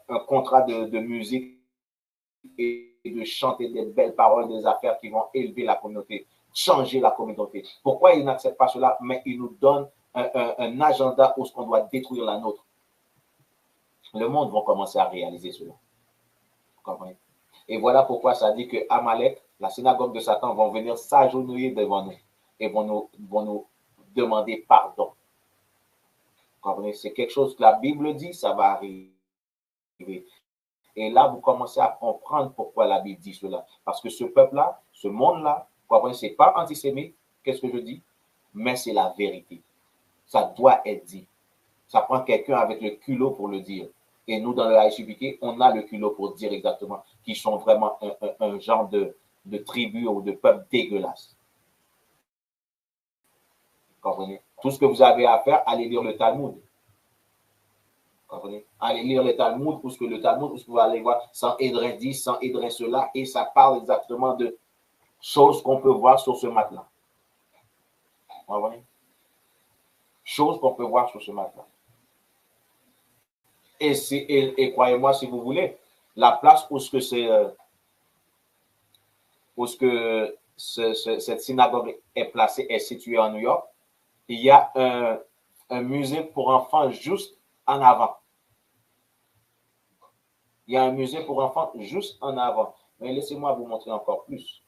un contrat de musique et de chanter des belles paroles, des affaires qui vont élever la communauté, changer la communauté? Pourquoi ils n'acceptent pas cela, mais ils nous donnent un agenda où on doit détruire la nôtre? Le monde va commencer à réaliser cela. Vous comprenez? Et voilà pourquoi ça dit que Amalek, la synagogue de Satan, vont venir s'agenouiller devant nous et vont nous demander pardon. Vous comprenez? C'est quelque chose que la Bible dit, ça va arriver. Et là, vous commencez à comprendre pourquoi la Bible dit cela. Parce que ce peuple-là, ce monde-là, vous comprenez, ce n'est pas antisémite, qu'est-ce que je dis? Mais c'est la vérité. Ça doit être dit. Ça prend quelqu'un avec le culot pour le dire. Et nous, dans le HBK, on a le culot pour dire exactement qu'ils sont vraiment un genre de tribu ou de peuple dégueulasse. Vous comprenez? Tout ce que vous avez à faire, allez lire le Talmud. Vous comprenez? Allez lire le Talmud, où ce que le Talmud, où ce que vous allez voir, sans Édrin dit, sans Édrin cela, et ça parle exactement de choses qu'on peut voir sur ce matelas. Vous comprenez? Choses qu'on peut voir sur ce matelas. Et croyez-moi, si vous voulez, la place où cette synagogue est placée est située en New York. Il y a un musée pour enfants juste en avant. Il y a un musée pour enfants juste en avant. Mais laissez-moi vous montrer encore plus.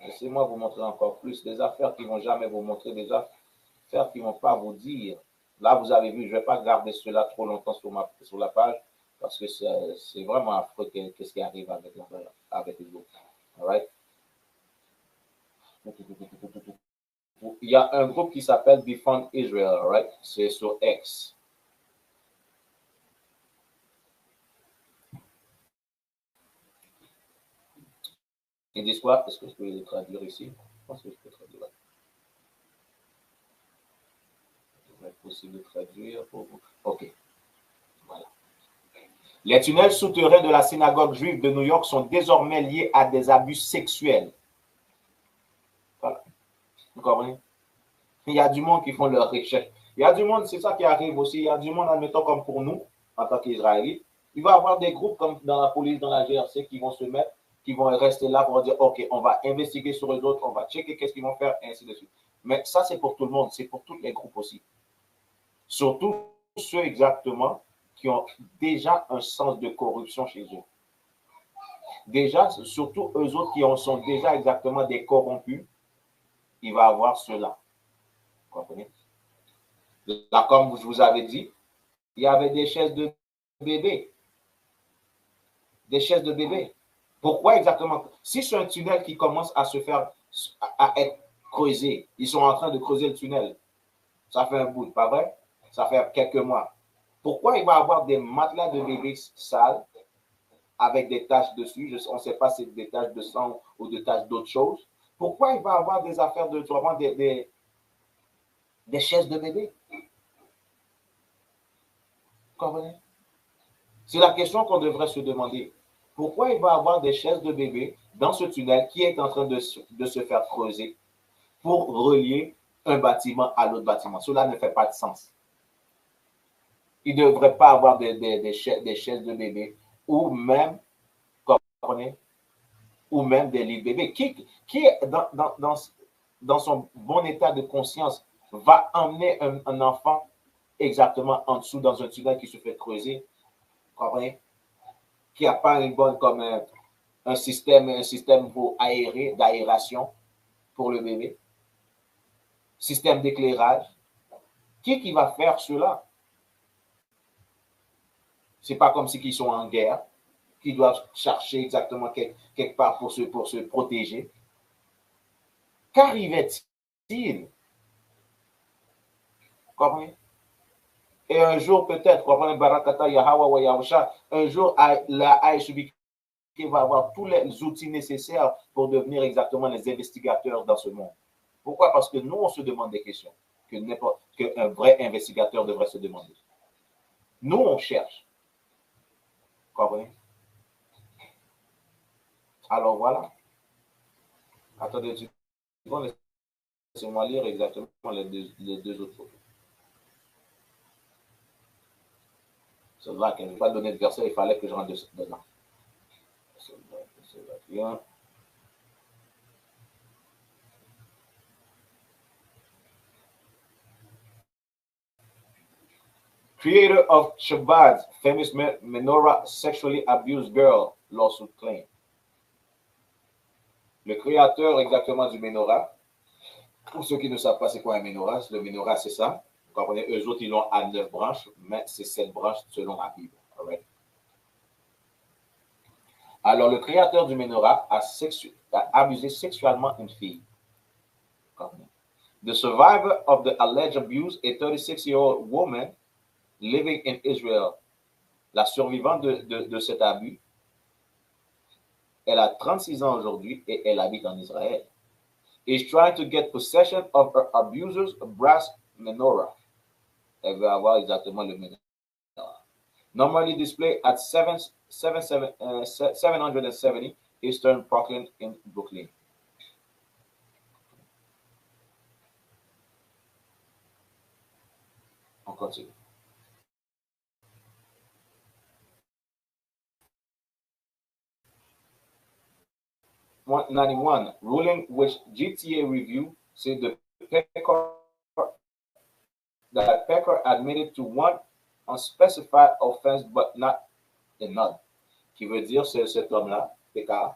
Laissez-moi vous montrer encore plus. Des affaires qui ne vont jamais vous montrer, des affaires qui ne vont pas vous dire. Là, vous avez vu, je ne vais pas garder cela trop longtemps sur la page parce que c'est vraiment affreux qu'est-ce qui arrive avec les autres. All right? Il y a un groupe qui s'appelle Defend Israel, right? C'est sur X. Ils disent quoi? Est-ce que je peux le traduire ici? Je pense que je peux traduire. possible de traduire pour vous. OK. Voilà. Les tunnels souterrains de la synagogue juive de New York sont désormais liés à des abus sexuels. Voilà. Vous comprenez? Il y a du monde qui font leur recherche. Il y a du monde, c'est ça qui arrive aussi. Il y a du monde, admettons, comme pour nous, en tant qu'Israélites. Il va y avoir des groupes comme dans la police, dans la GRC, qui vont se mettre, qui vont rester là pour dire, OK, on va investiguer sur eux autres, on va checker qu'est-ce qu'ils vont faire, et ainsi de suite. Mais ça, c'est pour tout le monde, c'est pour tous les groupes aussi. Surtout ceux exactement qui ont déjà un sens de corruption chez eux. Déjà, surtout eux autres qui sont déjà exactement des corrompus, il va y avoir cela. Vous comprenez? Là, comme je vous avais dit, il y avait des chaises de bébé. Des chaises de bébé. Pourquoi exactement? Si c'est un tunnel qui commence à se faire, à être creusé, ils sont en train de creuser le tunnel. Ça fait un bout, pas vrai? Ça fait quelques mois. Pourquoi il va y avoir des matelas de bébé sales avec des taches dessus? On ne sait pas si c'est des taches de sang ou des taches d'autres choses. Pourquoi il va y avoir des affaires de des chaises de bébé? Vous comprenez? C'est la question qu'on devrait se demander. Pourquoi il va y avoir des chaises de bébé dans ce tunnel qui est en train de se faire creuser pour relier un bâtiment à l'autre bâtiment? Cela ne fait pas de sens. Il ne devrait pas avoir des chaises de bébé ou même, comprenez, ou même des lits de bébé. Qui dans son bon état de conscience va emmener un enfant exactement en dessous dans un tunnel qui se fait creuser, comprenez, qui n'a pas une bonne comme un système pour aérer, d'aération pour le bébé, système d'éclairage. Qui va faire cela? C'est pas comme si ils sont en guerre, qu'ils doivent chercher exactement quelque part pour se protéger. Qu'arrivait-il? Comprenez? Et un jour, peut-être, Barakata Yahawa wa Yahusha, un jour, la ASUBK va avoir tous les outils nécessaires pour devenir exactement les investigateurs dans ce monde. Pourquoi? Parce que nous, on se demande des questions qu'un vrai investigateur devrait se demander. Nous, on cherche. Comprenez? Alors voilà. Attendez, laissez-moi lire exactement les deux autres photos. C'est vrai que je ne vais pas donner de verset, il fallait que je rentre dedans. Creator of Shabbat, famous menorah sexually abused girl, lawsuit claim. Le créateur exactement du menorah, pour ceux qui ne savent pas c'est quoi un menorah, le menorah c'est ça. Vous comprenez, eux autres ils l'ont à 9 branches, mais c'est 7 branches selon la Bible. Right? Alors le créateur du menorah a abusé sexuellement une fille. The survivor of the alleged abuse, a 36-year-old woman living in Israel. La survivante de cet abus, elle a 36 ans aujourd'hui et elle habite en Israël. Is trying to get possession of her abuser's brass menorah. Elle veut avoir exactement le menorah. Normally displayed at 770 Eastern Parkland in Brooklyn. On continue. #91 ruling which GTA review said that Pecker admitted to one unspecified offense but not another. Qui veut dire c'est cet homme-là, Pecker,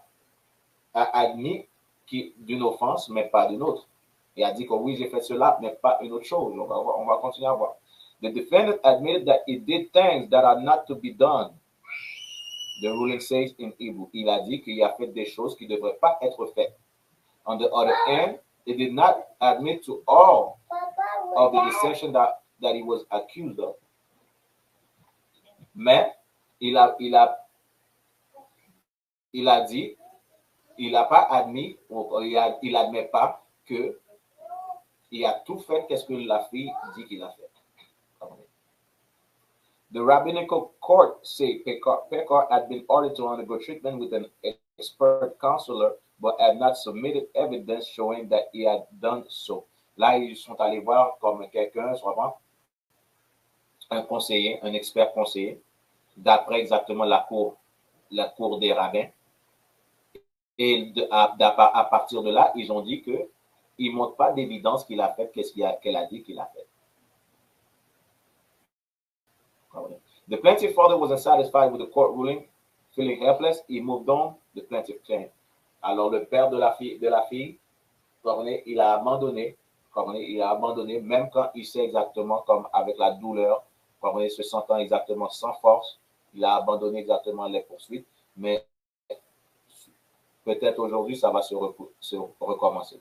a admis d'une offense mais pas d'une autre. Il a dit que oui, j'ai fait cela, mais pas une autre chose. On va continuer à voir. The defendant admitted that he did things that are not to be done. The ruling says in Hebrew. Il a dit qu'il a fait des choses qui ne devraient pas être faites. On the other hand, he did not admit to all of the deception that he was accused of. Mais il a dit, il n'a pas admis, il admet pas que il a tout fait qu'est-ce que la fille dit qu'il a fait. The rabbinical court say Pekar had been ordered to undergo treatment with an expert counselor, but had not submitted evidence showing that he had done so. Là, ils sont allés voir comme quelqu'un, soit un conseiller, un expert conseiller, d'après exactement la cour des rabbins. Et à partir de là, ils ont dit qu'il ne montre pas d'évidence qu'il a fait, qu'elle a dit qu'il a fait. The plaintiff father was unsatisfied with the court ruling, feeling helpless. He moved on the plaintiff claim. Alors le père de la fille, il a abandonné, même quand il sait exactement, comme avec la douleur, se sentant exactement sans force, il a abandonné exactement les poursuites, mais peut-être aujourd'hui, ça va se recommencer.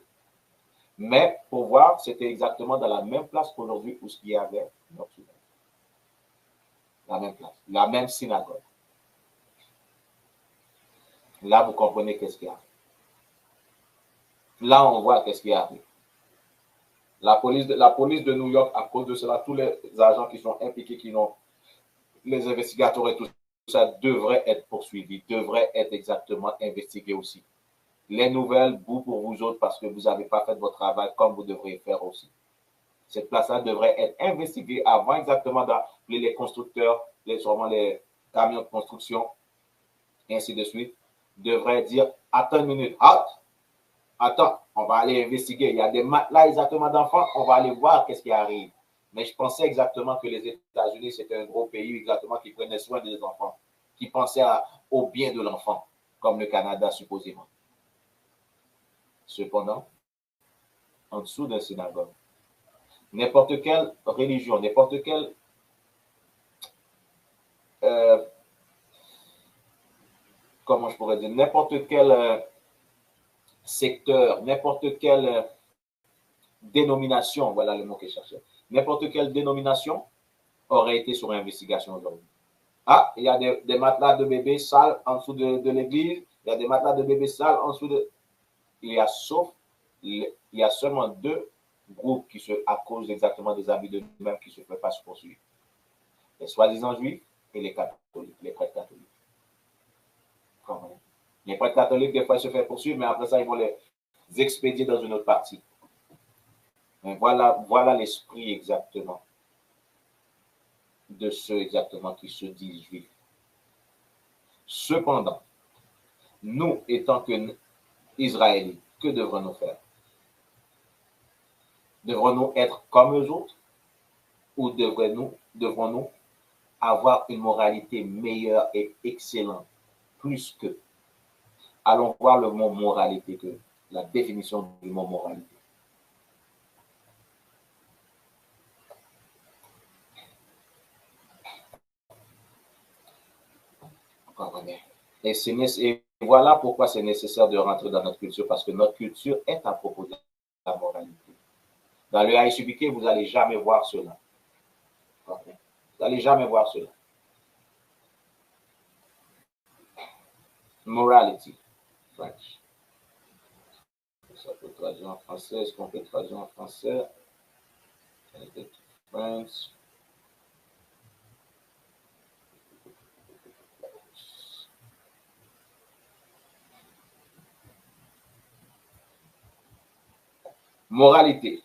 Mais pour voir, c'était exactement dans la même place qu'aujourd'hui où il y avait Nord-Soudan. La même place, la même synagogue. Là, vous comprenez qu'est-ce qu'il y a. Là, on voit qu'est-ce qu'il y a. La police de New York, à cause de cela, tous les agents qui sont impliqués, les investigateurs et tout ça, devraient être poursuivis, devraient être exactement investigués aussi. Les nouvelles, vous pour vous autres, parce que vous n'avez pas fait votre travail comme vous devriez faire aussi. Cette place-là devrait être investiguée avant exactement d'appeler les constructeurs, sûrement les camions de construction, et ainsi de suite, devrait dire, attends une minute, attends, on va aller investiguer. Il y a des matelas exactement d'enfants, on va aller voir qu'est-ce qui arrive. Mais je pensais exactement que les États-Unis, c'était un gros pays exactement qui prenait soin des enfants, qui pensait au bien de l'enfant, comme le Canada supposément. Cependant, en dessous d'un synagogue, n'importe quelle religion, n'importe quelle comment je pourrais dire, n'importe quel secteur, n'importe quelle dénomination, voilà le mot que je cherchais, n'importe quelle dénomination aurait été sur investigation aujourd'hui. Ah, il y a des matelas de bébés sales en dessous de l'église, il y a des matelas de bébés sales en dessous de... Il y a seulement deux groupes qui à cause exactement des habits de nous-mêmes qui ne se peuvent pas se poursuivre. Les soi-disant juifs et les catholiques, les prêtres catholiques. Les prêtres catholiques, des fois, se font poursuivre, mais après ça, ils vont les expédier dans une autre partie. Mais voilà l'esprit exactement de ceux exactement qui se disent juifs. Cependant, nous, étant que Israélites, que devrons-nous faire? Devrons-nous être comme eux autres ou devrons-nous avoir une moralité meilleure et excellente, plus que? Allons voir le mot moralité, la définition du mot moralité. Et voilà pourquoi c'est nécessaire de rentrer dans notre culture, parce que notre culture est à propos de la moralité. Dans le ISUBK, vous n'allez jamais voir cela. Vous n'allez jamais voir cela. Morality. French. Ça peut traduire en français. Est-ce qu'on peut traduire en français? France. Moralité.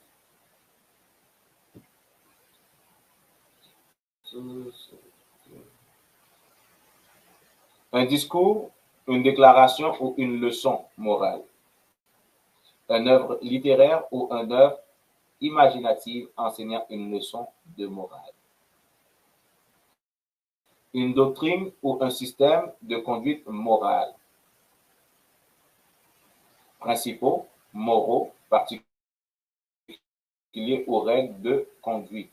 Un discours, une déclaration ou une leçon morale. Une œuvre littéraire ou une œuvre imaginative enseignant une leçon de morale. Une doctrine ou un système de conduite morale. Principaux, moraux, particuliers aux règles de conduite.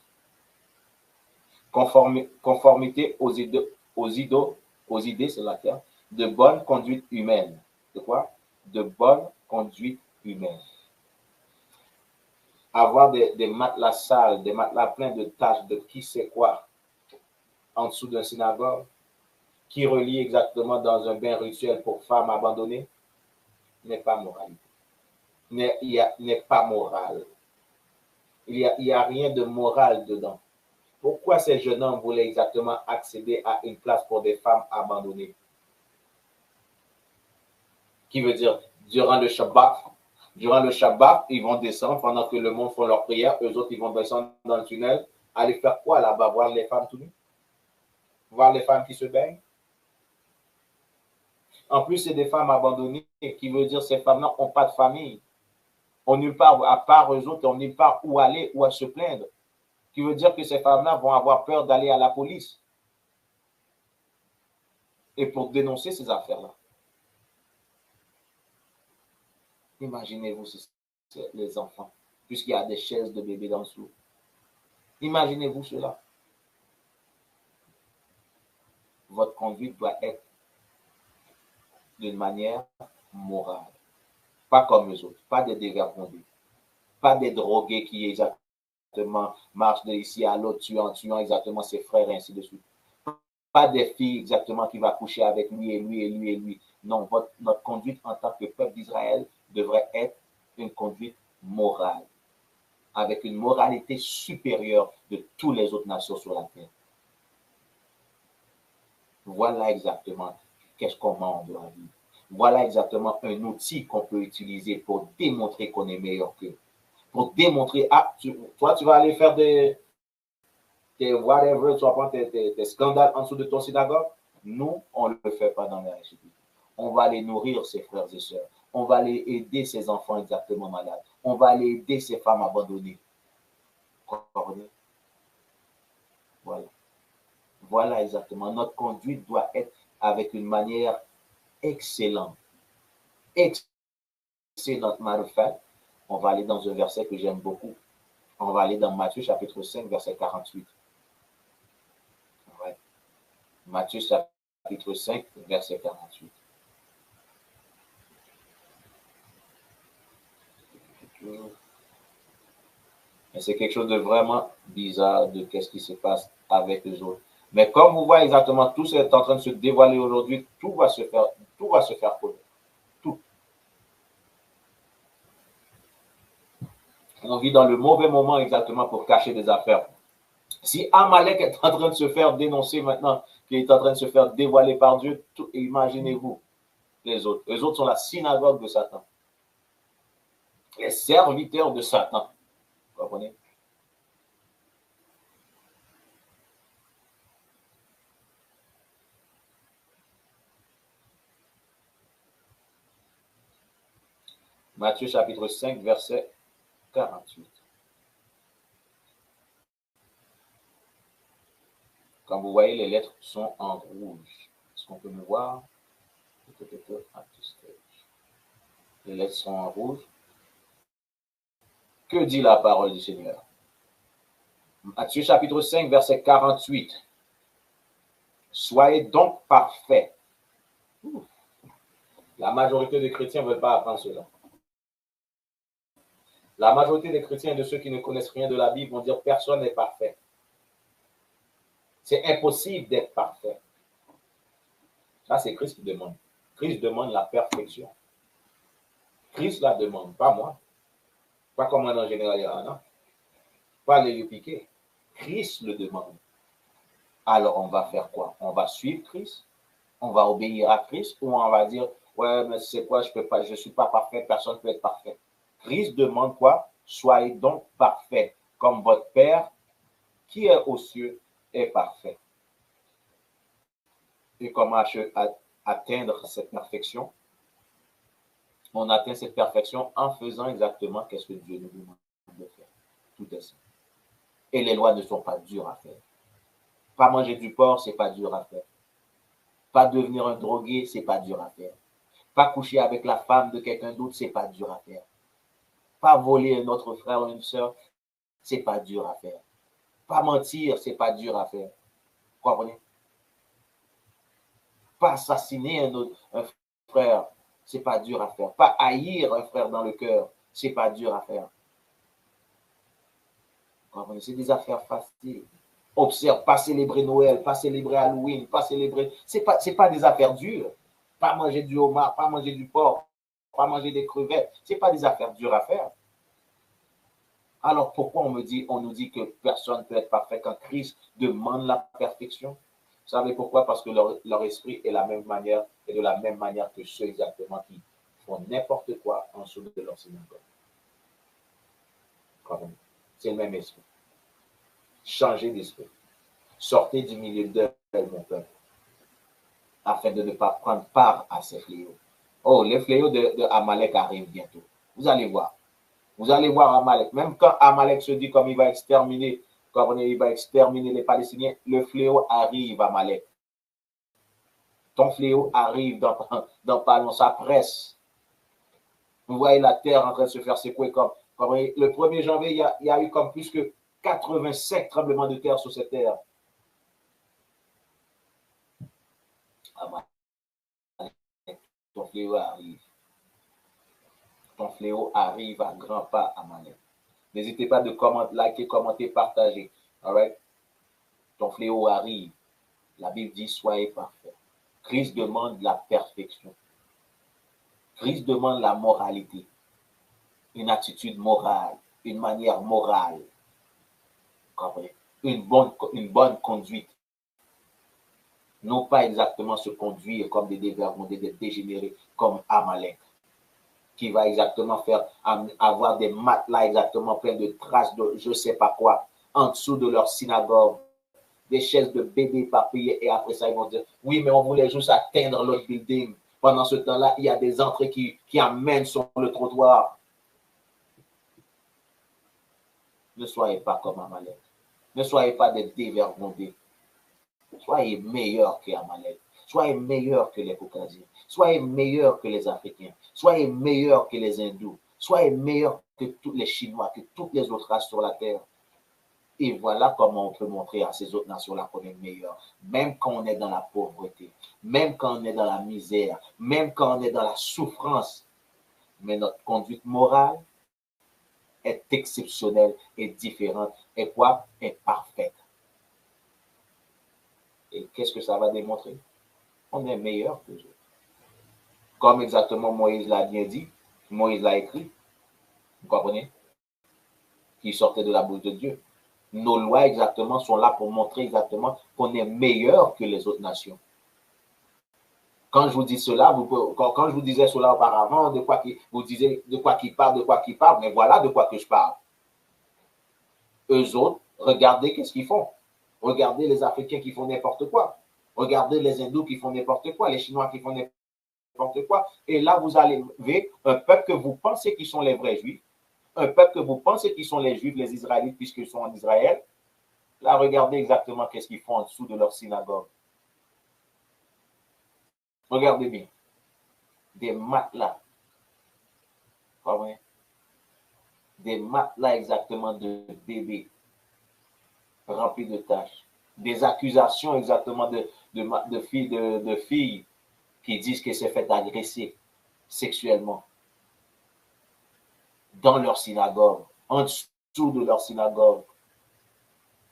Conformité aux idées, c'est la terre, de bonne conduite humaine. De quoi? De bonne conduite humaine. Avoir des matelas sales, des matelas pleins de taches de qui sait quoi en dessous d'un synagogue, qui relie exactement dans un bain rituel pour femmes abandonnées, n'est pas moral. N'est pas moral. Il y a rien de moral dedans. Pourquoi ces jeunes hommes voulaient exactement accéder à une place pour des femmes abandonnées? Qui veut dire, durant le Shabbat, ils vont descendre pendant que le monde fait leur prière. Eux autres, ils vont descendre dans le tunnel. Aller faire quoi là-bas? Voir les femmes tout nues? Voir les femmes qui se baignent? En plus, c'est des femmes abandonnées, qui veut dire ces femmes-là n'ont pas de famille. On nulle part, à part eux autres, on nulle part où aller ou à se plaindre. Qui veut dire que ces femmes-là vont avoir peur d'aller à la police. Et pour dénoncer ces affaires-là. Imaginez-vous les enfants, puisqu'il y a des chaises de bébés dans le dessous. Imaginez-vous cela. Votre conduite doit être d'une manière morale. Pas comme les autres, pas des dévergondés, pas des drogués qui exactement marchent de ici à l'autre, tuant exactement ses frères et ainsi de suite. Pas des filles exactement qui vont coucher avec lui et lui et lui et lui. Non, notre conduite en tant que peuple d'Israël devrait être une conduite morale, avec une moralité supérieure de toutes les autres nations sur la terre. Voilà exactement comment on doit vivre. Voilà exactement un outil qu'on peut utiliser pour démontrer qu'on est meilleur qu'eux. Pour démontrer, toi, tu vas aller faire des whatever, tu vas prendre tes scandales en dessous de ton synagogue. Nous, on ne le fait pas dans la République. On va aller nourrir ses frères et sœurs. On va aller aider ses enfants exactement malades. On va aller aider ces femmes abandonnées. Comprenez? Voilà. Voilà exactement. Notre conduite doit être avec une manière excellente. Excellente, matter of fact. On va aller dans un verset que j'aime beaucoup. On va aller dans Matthieu chapitre 5, verset 48. Ouais. Matthieu chapitre 5, verset 48. Et c'est quelque chose de vraiment bizarre de qu'est-ce qui se passe avec les autres. Mais comme vous voyez exactement, tout est en train de se dévoiler aujourd'hui, tout va se faire connaître. Tout. On vit dans le mauvais moment exactement pour cacher des affaires. Si Amalek est en train de se faire dénoncer maintenant, qu'il est en train de se faire dévoiler par Dieu, imaginez-vous les autres. Les autres sont la synagogue de Satan. Les serviteurs de Satan. Vous comprenez? Matthieu chapitre 5, verset 48. Comme vous voyez, les lettres sont en rouge. Est-ce qu'on peut me voir? Les lettres sont en rouge. Que dit la parole du Seigneur? Matthieu chapitre 5, verset 48. Soyez donc parfaits. La majorité des chrétiens ne veulent pas apprendre cela. La majorité des chrétiens et de ceux qui ne connaissent rien de la Bible vont dire personne n'est parfait. C'est impossible d'être parfait. Ça, c'est Christ qui demande. Christ demande la perfection. Christ la demande, pas moi. Pas comme moi en général, non. Pas les piquer. Christ le demande. Alors, on va faire quoi? On va suivre Christ? On va obéir à Christ? Ou on va dire, ouais, mais c'est quoi, je ne suis pas parfait, personne ne peut être parfait. Christ demande quoi? Soyez donc parfaits, comme votre Père qui est aux cieux est parfait. Et comment atteindre cette perfection? On atteint cette perfection en faisant exactement ce que Dieu nous demande de faire. Tout est simple. Et les lois ne sont pas dures à faire. Pas manger du porc, c'est pas dur à faire. Pas devenir un drogué, c'est pas dur à faire. Pas coucher avec la femme de quelqu'un d'autre, c'est pas dur à faire. Pas voler un autre frère ou une soeur, c'est pas dur à faire. Pas mentir, c'est pas dur à faire. Vous comprenez? Pas assassiner un frère, c'est pas dur à faire. Pas haïr un frère dans le cœur, c'est pas dur à faire. Vous comprenez? C'est des affaires faciles. Observe, pas célébrer Noël, pas célébrer Halloween, pas célébrer. C'est pas des affaires dures. Pas manger du homard, pas manger du porc, pas manger des crevettes. C'est pas des affaires dures à faire. Alors pourquoi on nous dit que personne ne peut être parfait quand Christ demande la perfection? Vous savez pourquoi? Parce que leur esprit est de la même manière que ceux exactement qui font n'importe quoi en dessous de leur synagogue. C'est le même esprit. Changez d'esprit. Sortez du milieu d'eux, mon peuple, afin de ne pas prendre part à ces fléaux. Oh, les fléaux de Amalek arrivent bientôt. Vous allez voir. Vous allez voir Amalek. Même quand Amalek se dit comme il va exterminer, les Palestiniens, le fléau arrive, Amalek. Ton fléau arrive dans pas long, ça presse. Vous voyez la terre en train de se faire secouer comme le 1er janvier, il y a eu comme plus que 85 tremblements de terre sur cette terre. Ton fléau arrive. Ton fléau arrive à grands pas, Amalek. N'hésitez pas de liker, commenter, partager. All right? Ton fléau arrive. La Bible dit, soyez parfait. Christ demande la perfection. Christ demande la moralité. Une attitude morale, une manière morale. Une bonne conduite. Non pas exactement se conduire comme des dévergondés, des dégénérés, comme Amalek, qui va exactement avoir des matelas exactement pleins de traces de je ne sais pas quoi, en dessous de leur synagogue, des chaises de bébés éparpillées, et après ça, ils vont dire, oui, mais on voulait juste atteindre l'autre building. Pendant ce temps-là, il y a des entrées qui amènent sur le trottoir. Ne soyez pas comme Amalek. Ne soyez pas des dévergondés. Soyez meilleurs qu'Amalek. Soyez meilleurs que les Caucasiens. Soyez meilleurs que les Africains. Soyez meilleurs que les Hindous. Soyez meilleurs que tous les Chinois, que toutes les autres races sur la terre. Et voilà comment on peut montrer à ces autres nations-là qu'on est meilleur. Même quand on est dans la pauvreté, même quand on est dans la misère, même quand on est dans la souffrance. Mais notre conduite morale est exceptionnelle, est différente, est quoi? Est parfaite. Et qu'est-ce que ça va démontrer? On est meilleur que eux. Comme exactement Moïse l'a bien dit, Moïse l'a écrit, vous comprenez? Qui sortait de la bouche de Dieu. Nos lois exactement sont là pour montrer exactement qu'on est meilleur que les autres nations. Quand je vous dis cela, quand je vous disais cela auparavant, vous disiez de quoi qu'il parle, mais voilà de quoi que je parle. Eux autres, regardez qu'est-ce qu'ils font. Regardez les Africains qui font n'importe quoi. Regardez les Hindous qui font n'importe quoi, les Chinois qui font n'importe quoi. Et là, vous allez voir un peuple que vous pensez qu'ils sont les vrais Juifs, un peuple que vous pensez qu'ils sont les Juifs, les Israélites, puisqu'ils sont en Israël. Là, regardez exactement qu'est-ce qu'ils font en dessous de leur synagogue. Regardez bien. Des matelas. Des matelas exactement de bébés remplis de taches. Des accusations exactement de filles qui disent qu'elles s'est fait agresser sexuellement dans leur synagogue, en dessous de leur synagogue.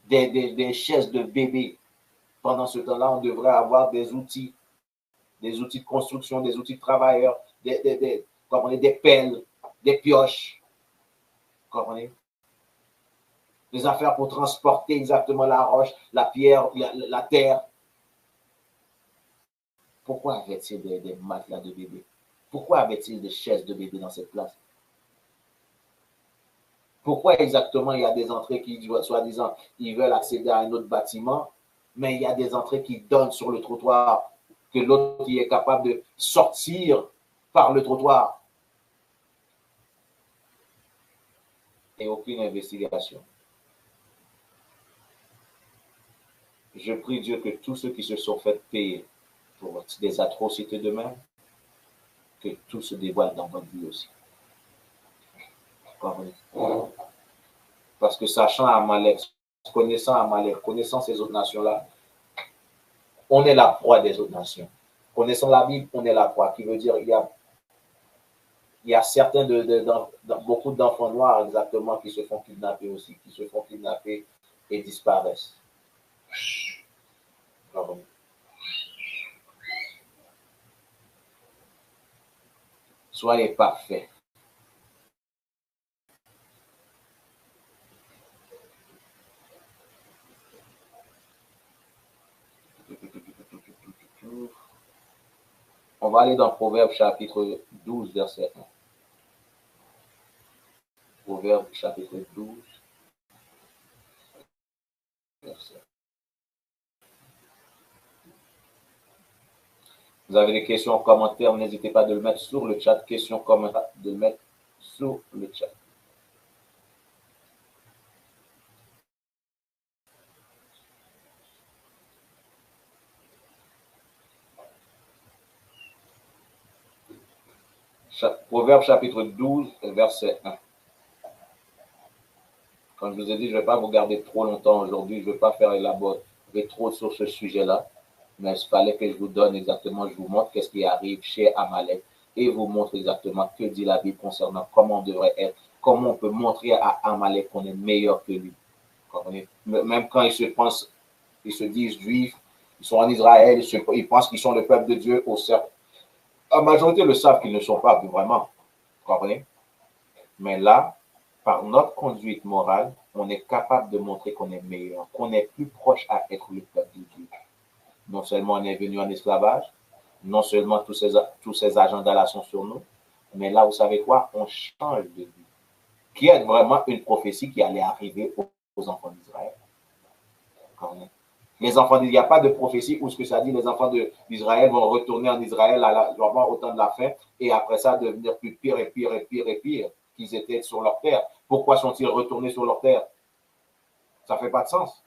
Des chaises de bébés. Pendant ce temps-là, on devrait avoir des outils de construction, des outils de travailleurs, des pelles, des pioches, comprenez? Des affaires pour transporter exactement la roche, la pierre, la terre. Pourquoi avait-il des matelas de bébé? Pourquoi avait-il des chaises de bébé dans cette place? Pourquoi exactement il y a des entrées qui, soi-disant, ils veulent accéder à un autre bâtiment, mais il y a des entrées qui donnent sur le trottoir, que l'autre qui est capable de sortir par le trottoir? Et aucune investigation. Je prie Dieu que tous ceux qui se sont fait payer pour des atrocités d'eux-mêmes, que tout se dévoile dans votre vie aussi. Parce que sachant Amalek, connaissant ces autres nations-là, on est la proie des autres nations. Connaissant la Bible, on est la proie, qui veut dire il y a certains beaucoup d'enfants noirs exactement qui se font kidnapper aussi, qui se font kidnapper et disparaissent. Pardon. Soyez parfaits. On va aller dans Proverbe chapitre 12, verset 1. Proverbe chapitre 12, verset 1. Vous avez des questions en commentaire, n'hésitez pas de le mettre sur le chat. Questions, commentaires, de le mettre sur le chat. Proverbe chapitre 12, verset 1. Comme je vous ai dit, je ne vais pas vous garder trop longtemps aujourd'hui. Je ne vais pas faire élaborer trop sur ce sujet-là. Mais il fallait que je vous donne exactement, je vous montre qu'est-ce qui arrive chez Amalek et vous montre exactement que dit la Bible concernant comment on devrait être, comment on peut montrer à Amalek qu'on est meilleur que lui. Même quand ils se disent juifs, ils sont en Israël, ils pensent qu'ils sont le peuple de Dieu au cercle. La majorité le savent qu'ils ne sont pas vraiment. Vous comprenez? Mais là, par notre conduite morale, on est capable de montrer qu'on est meilleur, qu'on est plus proche à être le peuple de Dieu. Non seulement on est venu en esclavage, non seulement tous ces agendas-là sont sur nous, mais là, vous savez quoi? On change de vie. Qui est vraiment une prophétie qui allait arriver aux enfants d'Israël. Les enfants d'Israël, il n'y a pas de prophétie où ce que ça dit, les enfants d'Israël vont retourner en Israël au temps de la fin et après ça devenir plus pire et pire et pire et pire qu'ils étaient sur leur terre. Pourquoi sont-ils retournés sur leur terre? Ça ne fait pas de sens.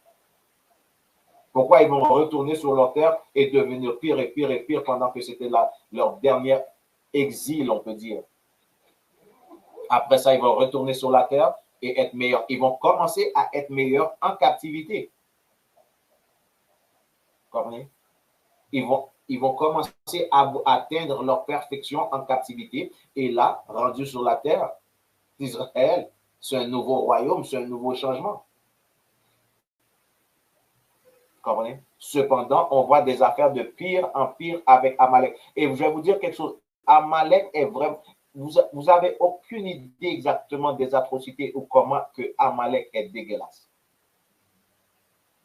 Pourquoi ils vont retourner sur leur terre et devenir pire et pire et pire pendant que c'était leur dernier exil, on peut dire. Après ça, ils vont retourner sur la terre et être meilleurs. Ils vont commencer à être meilleurs en captivité. Comprenez? Ils vont commencer à atteindre leur perfection en captivité. Et là, rendus sur la terre d'Israël, c'est un nouveau royaume, c'est un nouveau changement. Comprenez? Cependant, on voit des affaires de pire en pire avec Amalek. Et je vais vous dire quelque chose. Amalek est vraiment... Vous n'avez aucune idée exactement des atrocités ou comment que Amalek est dégueulasse.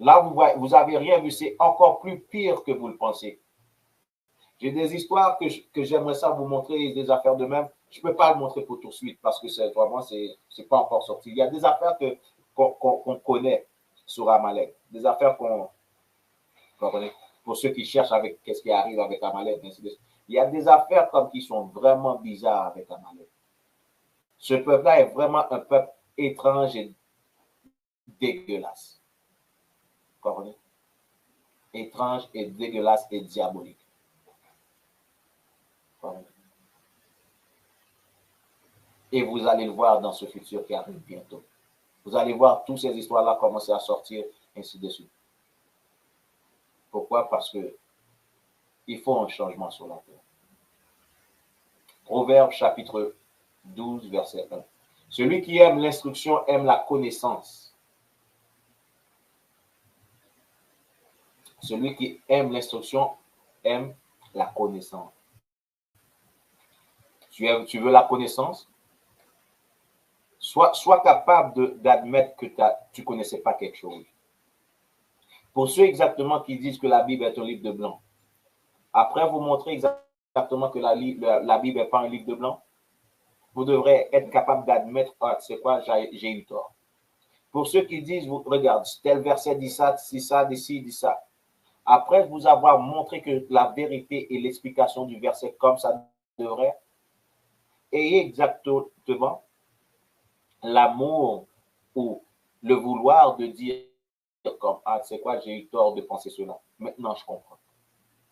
Là, vous n'avez rien vu. C'est encore plus pire que vous le pensez. J'ai des histoires que j'aimerais ça vous montrer, des affaires de même. Je ne peux pas le montrer pour tout de suite parce que vraiment, c'est pas encore sorti. Il y a des affaires qu'on connaît sur Amalek. Des affaires pour ceux qui cherchent avec qu'est-ce qui arrive avec Amalek, ainsi de suite. Il y a des affaires comme qui sont vraiment bizarres avec Amalek. Ce peuple-là est vraiment un peuple étrange et dégueulasse. Comprenez? Étrange et dégueulasse et diabolique. Comprenez? Et vous allez le voir dans ce futur qui arrive bientôt. Vous allez voir toutes ces histoires-là commencer à sortir, ainsi de suite. Pourquoi? Parce que il faut un changement sur la terre. Proverbe chapitre 12, verset 1. Celui qui aime l'instruction aime la connaissance. Celui qui aime l'instruction aime la connaissance. Tu veux la connaissance? Sois capable d'admettre que tu ne connaissais pas quelque chose. Pour ceux exactement qui disent que la Bible est un livre de blanc, après vous montrer exactement que la Bible n'est pas un livre de blanc, vous devrez être capable d'admettre, c'est quoi, j'ai eu tort. Pour ceux qui disent, regarde, tel verset dit ça, dit ça, dit ça. Après vous avoir montré que la vérité et l'explication du verset comme ça devrait, ayez exactement l'amour ou le vouloir de dire comme, c'est quoi, j'ai eu tort de penser cela. Maintenant, je comprends.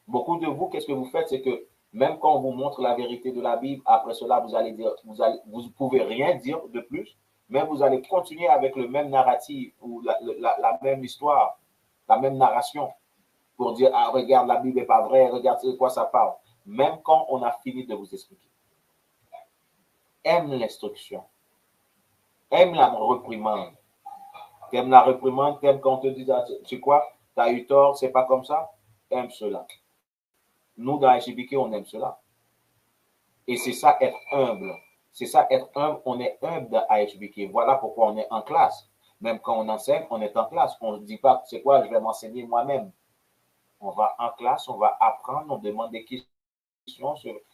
Beaucoup de vous, qu'est-ce que vous faites? C'est que même quand on vous montre la vérité de la Bible, après cela, vous allez dire, vous ne pouvez rien dire de plus, mais vous allez continuer avec le même narratif ou la même histoire, la même narration pour dire, regarde, la Bible n'est pas vraie, regarde de quoi ça parle. Même quand on a fini de vous expliquer. Aime l'instruction. Aime la reprimande. T'aimes la reprimande, t'aimes quand on te dit, tu quoi, tu as eu tort, c'est pas comme ça. Aime cela. Nous, dans HBK, on aime cela. Et c'est ça, être humble. C'est ça, être humble. On est humble dans HBK. Voilà pourquoi on est en classe. Même quand on enseigne, on est en classe. On ne dit pas, c'est quoi, je vais m'enseigner moi-même. On va en classe, on va apprendre, on demande des questions.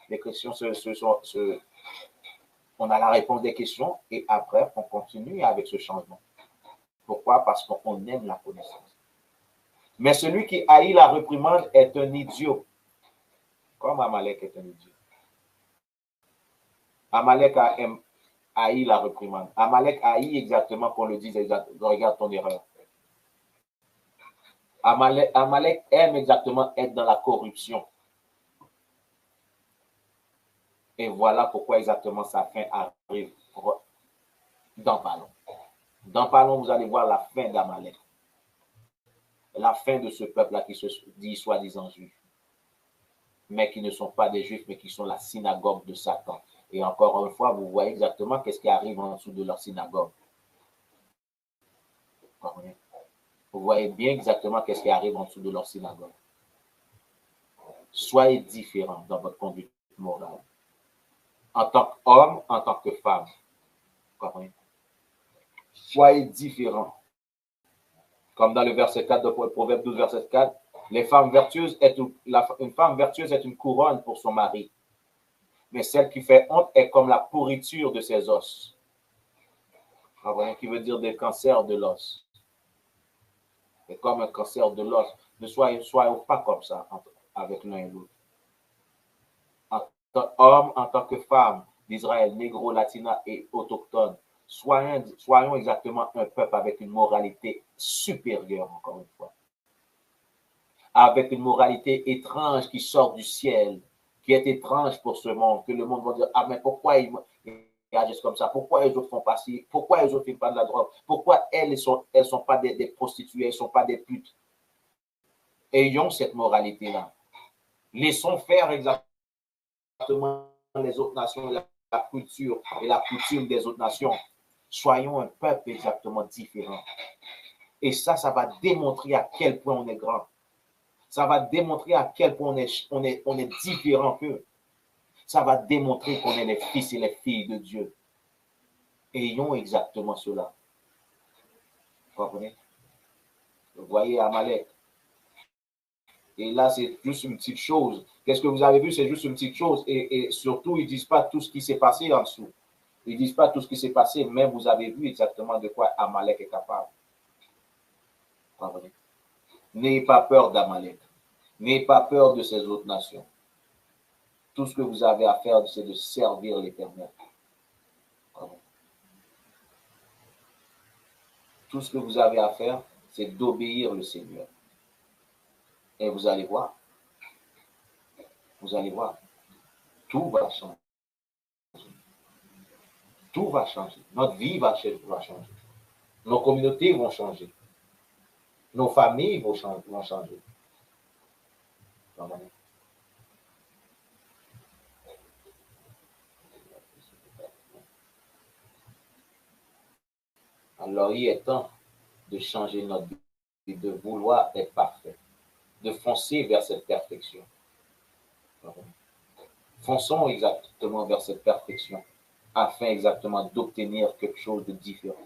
les questions on a la réponse des questions et après, on continue avec ce changement. Pourquoi? Parce qu'on aime la connaissance. Mais celui qui haït la réprimande est un idiot. Comme Amalek est un idiot. Amalek haït la réprimande. Amalek haït exactement qu'on le dise exactement. Regarde ton erreur. Amalek aime exactement être dans la corruption. Et voilà pourquoi exactement sa fin arrive dans pas long. Dans pas long, vous allez voir la fin d'Amalek. La fin de ce peuple-là qui se dit soi-disant juif. Mais qui ne sont pas des juifs, mais qui sont la synagogue de Satan. Et encore une fois, vous voyez exactement qu'est-ce qui arrive en dessous de leur synagogue. Vous voyez bien exactement qu'est-ce qui arrive en dessous de leur synagogue. Soyez différents dans votre conduite morale. En tant qu'homme, en tant que femme. Soyez différents. Comme dans le verset 4 de Proverbe 12, verset 4, une femme vertueuse est une couronne pour son mari. Mais celle qui fait honte est comme la pourriture de ses os. Qui veut dire des cancers de l'os. C'est comme un cancer de l'os. Ne soyez pas comme ça avec l'un et l'autre. En tant qu'homme, en tant que femme d'Israël, négro, latina et autochtone, soyons exactement un peuple avec une moralité supérieure, encore une fois. Avec une moralité étrange qui sort du ciel, qui est étrange pour ce monde, que le monde va dire, ah mais pourquoi ils agissent comme ça? Pourquoi les autres font pas ci? Pourquoi les autres ne font pas de la drogue? Pourquoi elles sont pas des prostituées, elles ne sont pas des putes? Ayons cette moralité-là. Laissons faire exactement les autres nations, la culture et la coutume des autres nations. Soyons un peuple exactement différent. Et ça va démontrer à quel point on est grand. Ça va démontrer à quel point on est différent qu'eux. Ça va démontrer qu'on est les fils et les filles de Dieu. Ayons exactement cela. Vous comprenez? Vous voyez Amalek. Et là, c'est juste une petite chose. Qu'est-ce que vous avez vu? C'est juste une petite chose. Et surtout, ils ne disent pas tout ce qui s'est passé en dessous. Ils ne disent pas tout ce qui s'est passé, mais vous avez vu exactement de quoi Amalek est capable. Vous comprenez? N'ayez pas peur d'Amalek. N'ayez pas peur de ces autres nations. Tout ce que vous avez à faire, c'est de servir l'Éternel. Tout ce que vous avez à faire, c'est d'obéir le Seigneur. Et vous allez voir. Vous allez voir. Tout va changer. Tout va changer. Notre vie va changer. Nos communautés vont changer. Nos familles vont changer. Alors, il est temps de changer notre vie, de vouloir être parfait, de foncer vers cette perfection. Fonçons exactement vers cette perfection, afin exactement d'obtenir quelque chose de différent.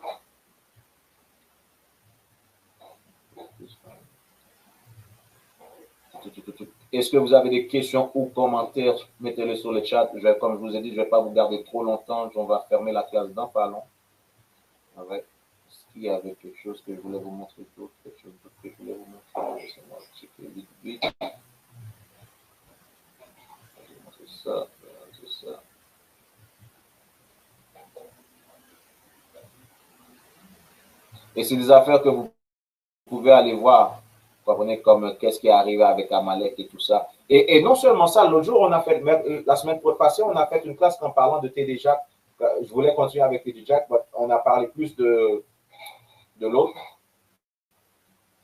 Est-ce que vous avez des questions ou commentaires? Mettez-les sur le chat. Comme je vous ai dit, je ne vais pas vous garder trop longtemps. On va fermer la classe dans pas long. Est-ce qu'il y avait quelque chose que je voulais vous montrer d'autre? Quelque chose d'autre que je voulais vous montrer? Laissez-moi checker vite. C'est ça. Et c'est des affaires que vous pouvez aller voir. Vous comprenez, comme qu'est-ce qui est arrivé avec Amalek et tout ça. Et non seulement ça, l'autre jour, la semaine passée, on a fait une classe en parlant de T.D. Jakes. Je voulais continuer avec T.D. Jakes, mais on a parlé plus de l'autre.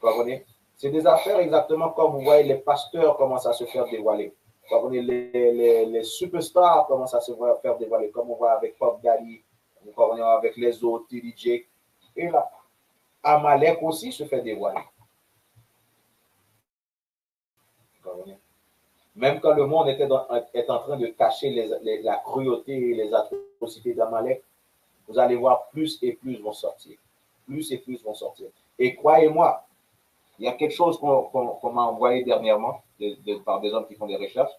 Vous comprenez? C'est des affaires exactement comme vous voyez les pasteurs commencent à se faire dévoiler. Vous comprenez? Les superstars commencent à se faire dévoiler, comme on voit avec Puff Daddy, vous comprenez, avec les autres, T.D. Jakes. Et là, Amalek aussi se fait dévoiler. Même quand le monde est en train de cacher la cruauté et les atrocités d'Amalek, vous allez voir plus et plus vont sortir. Plus et plus vont sortir. Et croyez-moi, il y a quelque chose qu'on m'a envoyé dernièrement par des hommes qui font des recherches.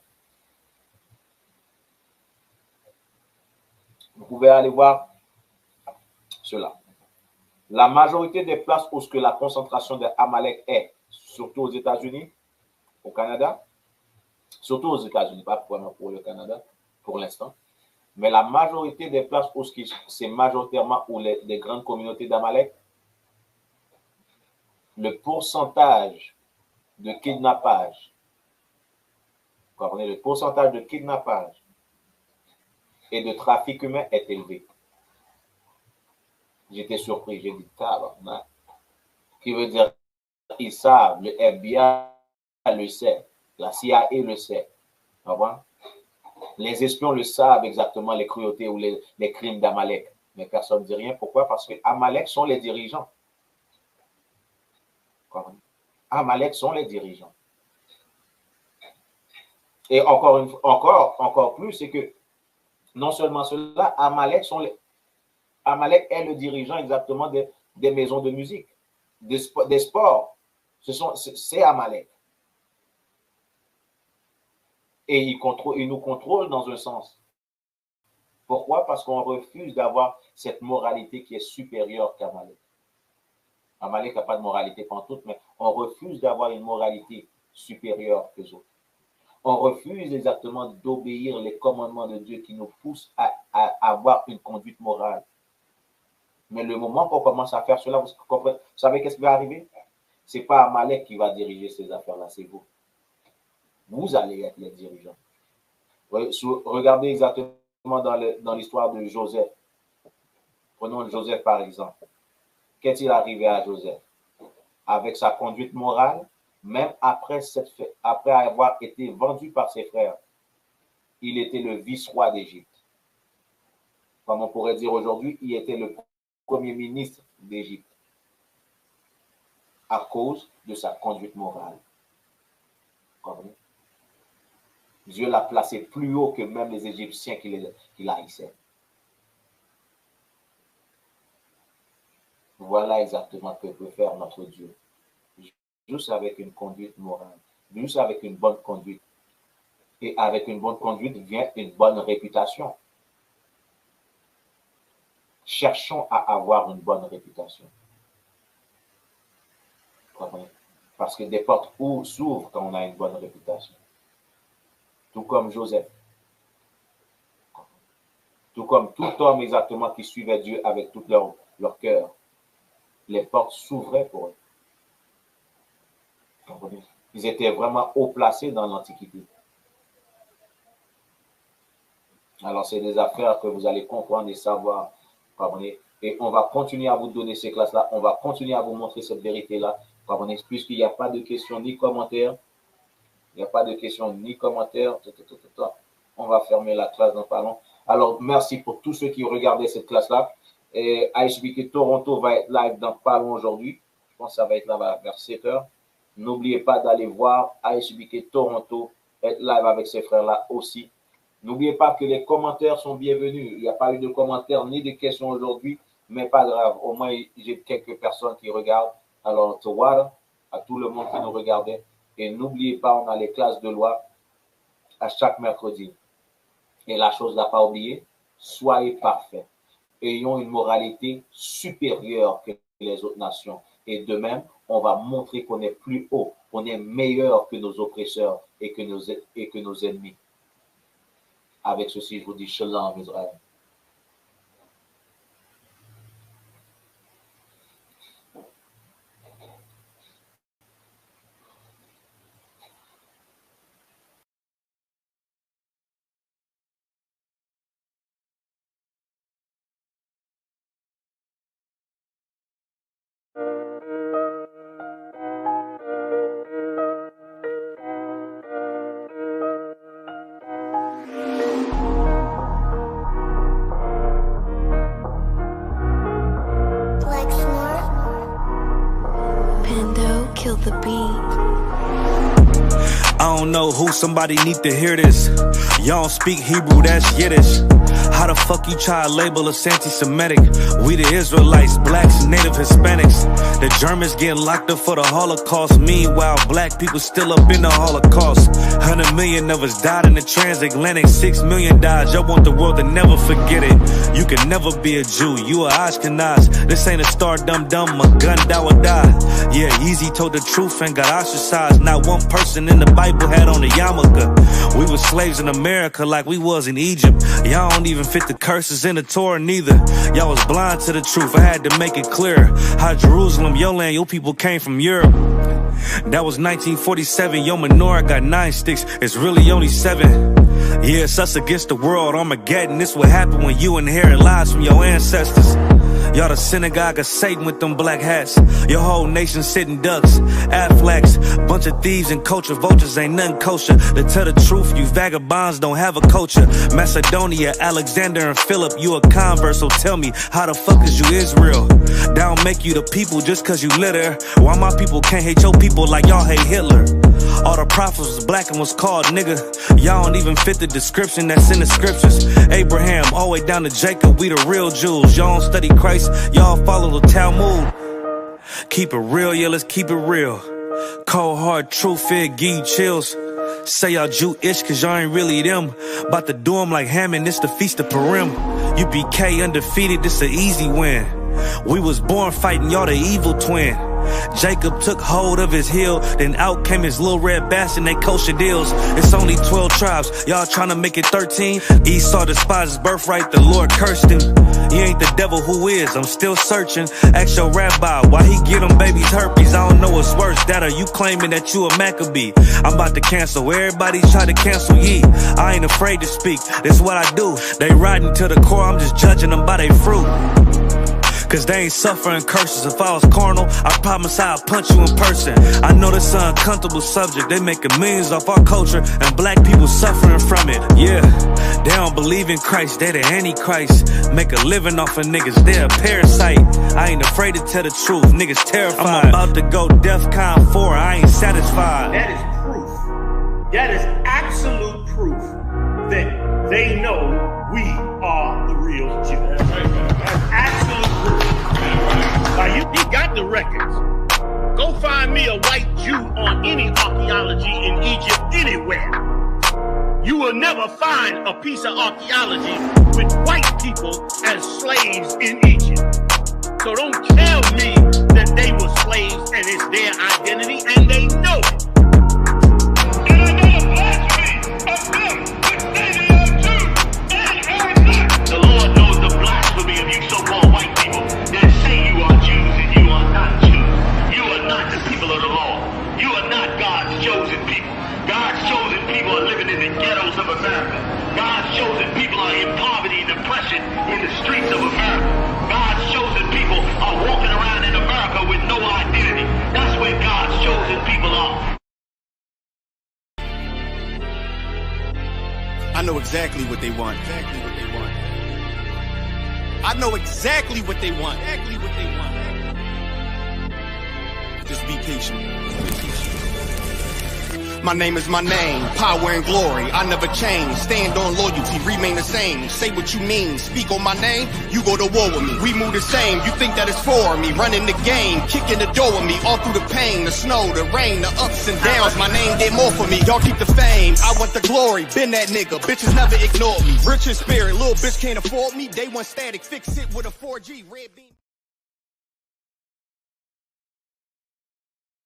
Vous pouvez aller voir cela. La majorité des places où ce que la concentration de Amalek est, surtout aux États-Unis, au Canada, surtout aux États-Unis, pas vraiment pour le Canada, pour l'instant, mais la majorité des places où c'est majoritairement où les grandes communautés d'Amalek, le pourcentage de kidnappage, vous comprenez, le pourcentage de kidnappage et de trafic humain est élevé. J'étais surpris, j'ai dit tabarnak. Qui veut dire, ils savent, le FBI le sait, la CIA le sait. Les espions le savent exactement, les cruautés ou les crimes d'Amalek. Mais personne ne dit rien. Pourquoi? Parce que Amalek sont les dirigeants. Amalek sont les dirigeants. Et encore plus, c'est que non seulement cela, Amalek est le dirigeant exactement des maisons de musique, des sports. C'est Amalek. Et il nous contrôle dans un sens. Pourquoi? Parce qu'on refuse d'avoir cette moralité qui est supérieure qu'Amalek. Amalek n'a pas de moralité pantoute, mais on refuse d'avoir une moralité supérieure qu'eux autres. On refuse exactement d'obéir les commandements de Dieu qui nous poussent à avoir une conduite morale. Mais le moment qu'on commence à faire cela, vous savez qu'est-ce qui va arriver? Ce n'est pas Amalek qui va diriger ces affaires-là, c'est vous. Vous allez être les dirigeants. Regardez exactement dans l'histoire de Joseph. Prenons Joseph par exemple. Qu'est-il arrivé à Joseph? Avec sa conduite morale, même après avoir été vendu par ses frères, il était le vice-roi d'Égypte. Comme on pourrait dire aujourd'hui, il était le premier ministre d'Égypte à cause de sa conduite morale. Dieu l'a placé plus haut que même les Égyptiens qui haïssaient. Voilà exactement ce que peut faire notre Dieu. Juste avec une conduite morale, juste avec une bonne conduite. Et avec une bonne conduite vient une bonne réputation. Cherchons à avoir une bonne réputation. Parce que des portes s'ouvrent quand on a une bonne réputation. Tout comme Joseph. Tout comme tout homme exactement qui suivait Dieu avec tout leur cœur. Les portes s'ouvraient pour eux. Ils étaient vraiment haut placés dans l'Antiquité. Alors, c'est des affaires que vous allez comprendre et savoir. Et on va continuer à vous donner ces classes-là. On va continuer à vous montrer cette vérité-là. Puisqu'il n'y a pas de questions ni commentaires. Il n'y a pas de questions ni commentaires. On va fermer la classe dans pas long. Alors, merci pour tous ceux qui regardaient cette classe-là. Et ISUBK Toronto va être live dans pas long aujourd'hui. Je pense que ça va être là vers 7 heures. N'oubliez pas d'aller voir ISUBK Toronto être live avec ses frères-là aussi. N'oubliez pas que les commentaires sont bienvenus. Il n'y a pas eu de commentaires ni de questions aujourd'hui, mais pas grave. Au moins, j'ai quelques personnes qui regardent. Alors, à tout le monde qui nous regardait. Et n'oubliez pas, on a les classes de loi à chaque mercredi. Et la chose à ne pas oublier, soyez parfaits. Ayons une moralité supérieure que les autres nations. Et de même, on va montrer qu'on est plus haut, qu'on est meilleur que nos oppresseurs et que nos ennemis. Avec ceci, je vous dis Shalom Israël. I don't know who, somebody need to hear this. Y'all don't speak Hebrew, that's Yiddish. How the fuck you try to label us anti-Semitic? We the Israelites, blacks, native Hispanics. The Germans getting locked up for the Holocaust. Meanwhile, black people still up in the Holocaust. 100 million of us died in the transatlantic. 6 million died. Y'all want the world to never forget it. You can never be a Jew, you a Ashkenaz. This ain't a star dum-dum, a gun that would die. Yeah, Yeezy told the truth and got ostracized. Not one person in the Bible had on a yarmulke. We were slaves in America like we was in Egypt. Y'all don't even fit the curses in the Torah neither. Y'all was blind to the truth, I had to make it clear. How Jerusalem, your land, your people came from Europe. That was 1947, your menorah got 9 sticks, it's really only 7. Yeah, it's us against the world, Armageddon. This what happened when you inherit lies from your ancestors. Y'all the synagogue of Satan with them black hats. Your whole nation sitting ducks, Aflacs. Bunch of thieves and culture vultures, ain't nothing kosher. To tell the truth, you vagabonds don't have a culture. Macedonia, Alexander and Philip, you a convert, so tell me, how the fuck is you Israel? That don't make you the people just cause you live there. Why my people can't hate your people like y'all hate Hitler? All the prophets was black and was called nigga. Y'all don't even fit the description that's in the scriptures. Abraham, all the way down to Jacob, we the real Jews. Y'all don't study Christ, y'all follow the Talmud. Keep it real, yeah, let's keep it real. Cold hard truth, it give you chills. Say y'all Jewish cause y'all ain't really them. About to do them like Hammond, this the Feast of Purim. UBK undefeated, this an easy win. We was born fighting, y'all the evil twin. Jacob took hold of his heel, then out came his little red bastard, they kosher deals. It's only 12 tribes, y'all trying to make it 13. Esau despised his birthright, the Lord cursed him. He ain't the devil, who is? I'm still searching. Ask your rabbi, why he get them babies herpes? I don't know what's worse, that or you claiming that you a Maccabee. I'm about to cancel, everybody try to cancel ye. I ain't afraid to speak, this what I do. They riding to the core, I'm just judging them by their fruit. Cause they ain't suffering curses. If I was carnal, I promise I'd punch you in person. I know this an uncomfortable subject. They making millions off our culture and black people suffering from it. Yeah, they don't believe in Christ, they the Antichrist. Make a living off of niggas, they a parasite. I ain't afraid to tell the truth, niggas terrified. I'm about to go DEFCON 4, I ain't satisfied. That is proof, that is absolute proof that they know we are the real Jews. That's absolute proof. Now you got the records. Go find me a white Jew on any archaeology in Egypt anywhere. You will never find a piece of archaeology with white people as slaves in Egypt. So don't tell me that they were slaves and it's their identity, and they know it. And I know the blasphemy of them, which they are too. They are not. The Lord knows the blasphemy of you so-called white people that say you are Jews and you are not Jews. You are not the people of the law. You are not God's chosen people. God's chosen people are living in the ghettos of America. God's chosen people are in poverty and depression in the streets of America. God's chosen people are walking around in America with no identity. That's where God's chosen people are. I know exactly what they want. Exactly what they want. I know exactly what they want. Exactly what they want. Just be patient. My name is my name, power and glory, I never change. Stand on loyalty, remain the same. Say what you mean, speak on my name, you go to war with me. We move the same, you think that it's for me. Running the game, kicking the door with me. All through the pain, the snow, the rain, the ups and downs. My name get more for me, y'all keep the fame. I want the glory, been that nigga, bitches never ignored me. Rich in spirit, little bitch can't afford me. Day one static, fix it with a 4G, red beam.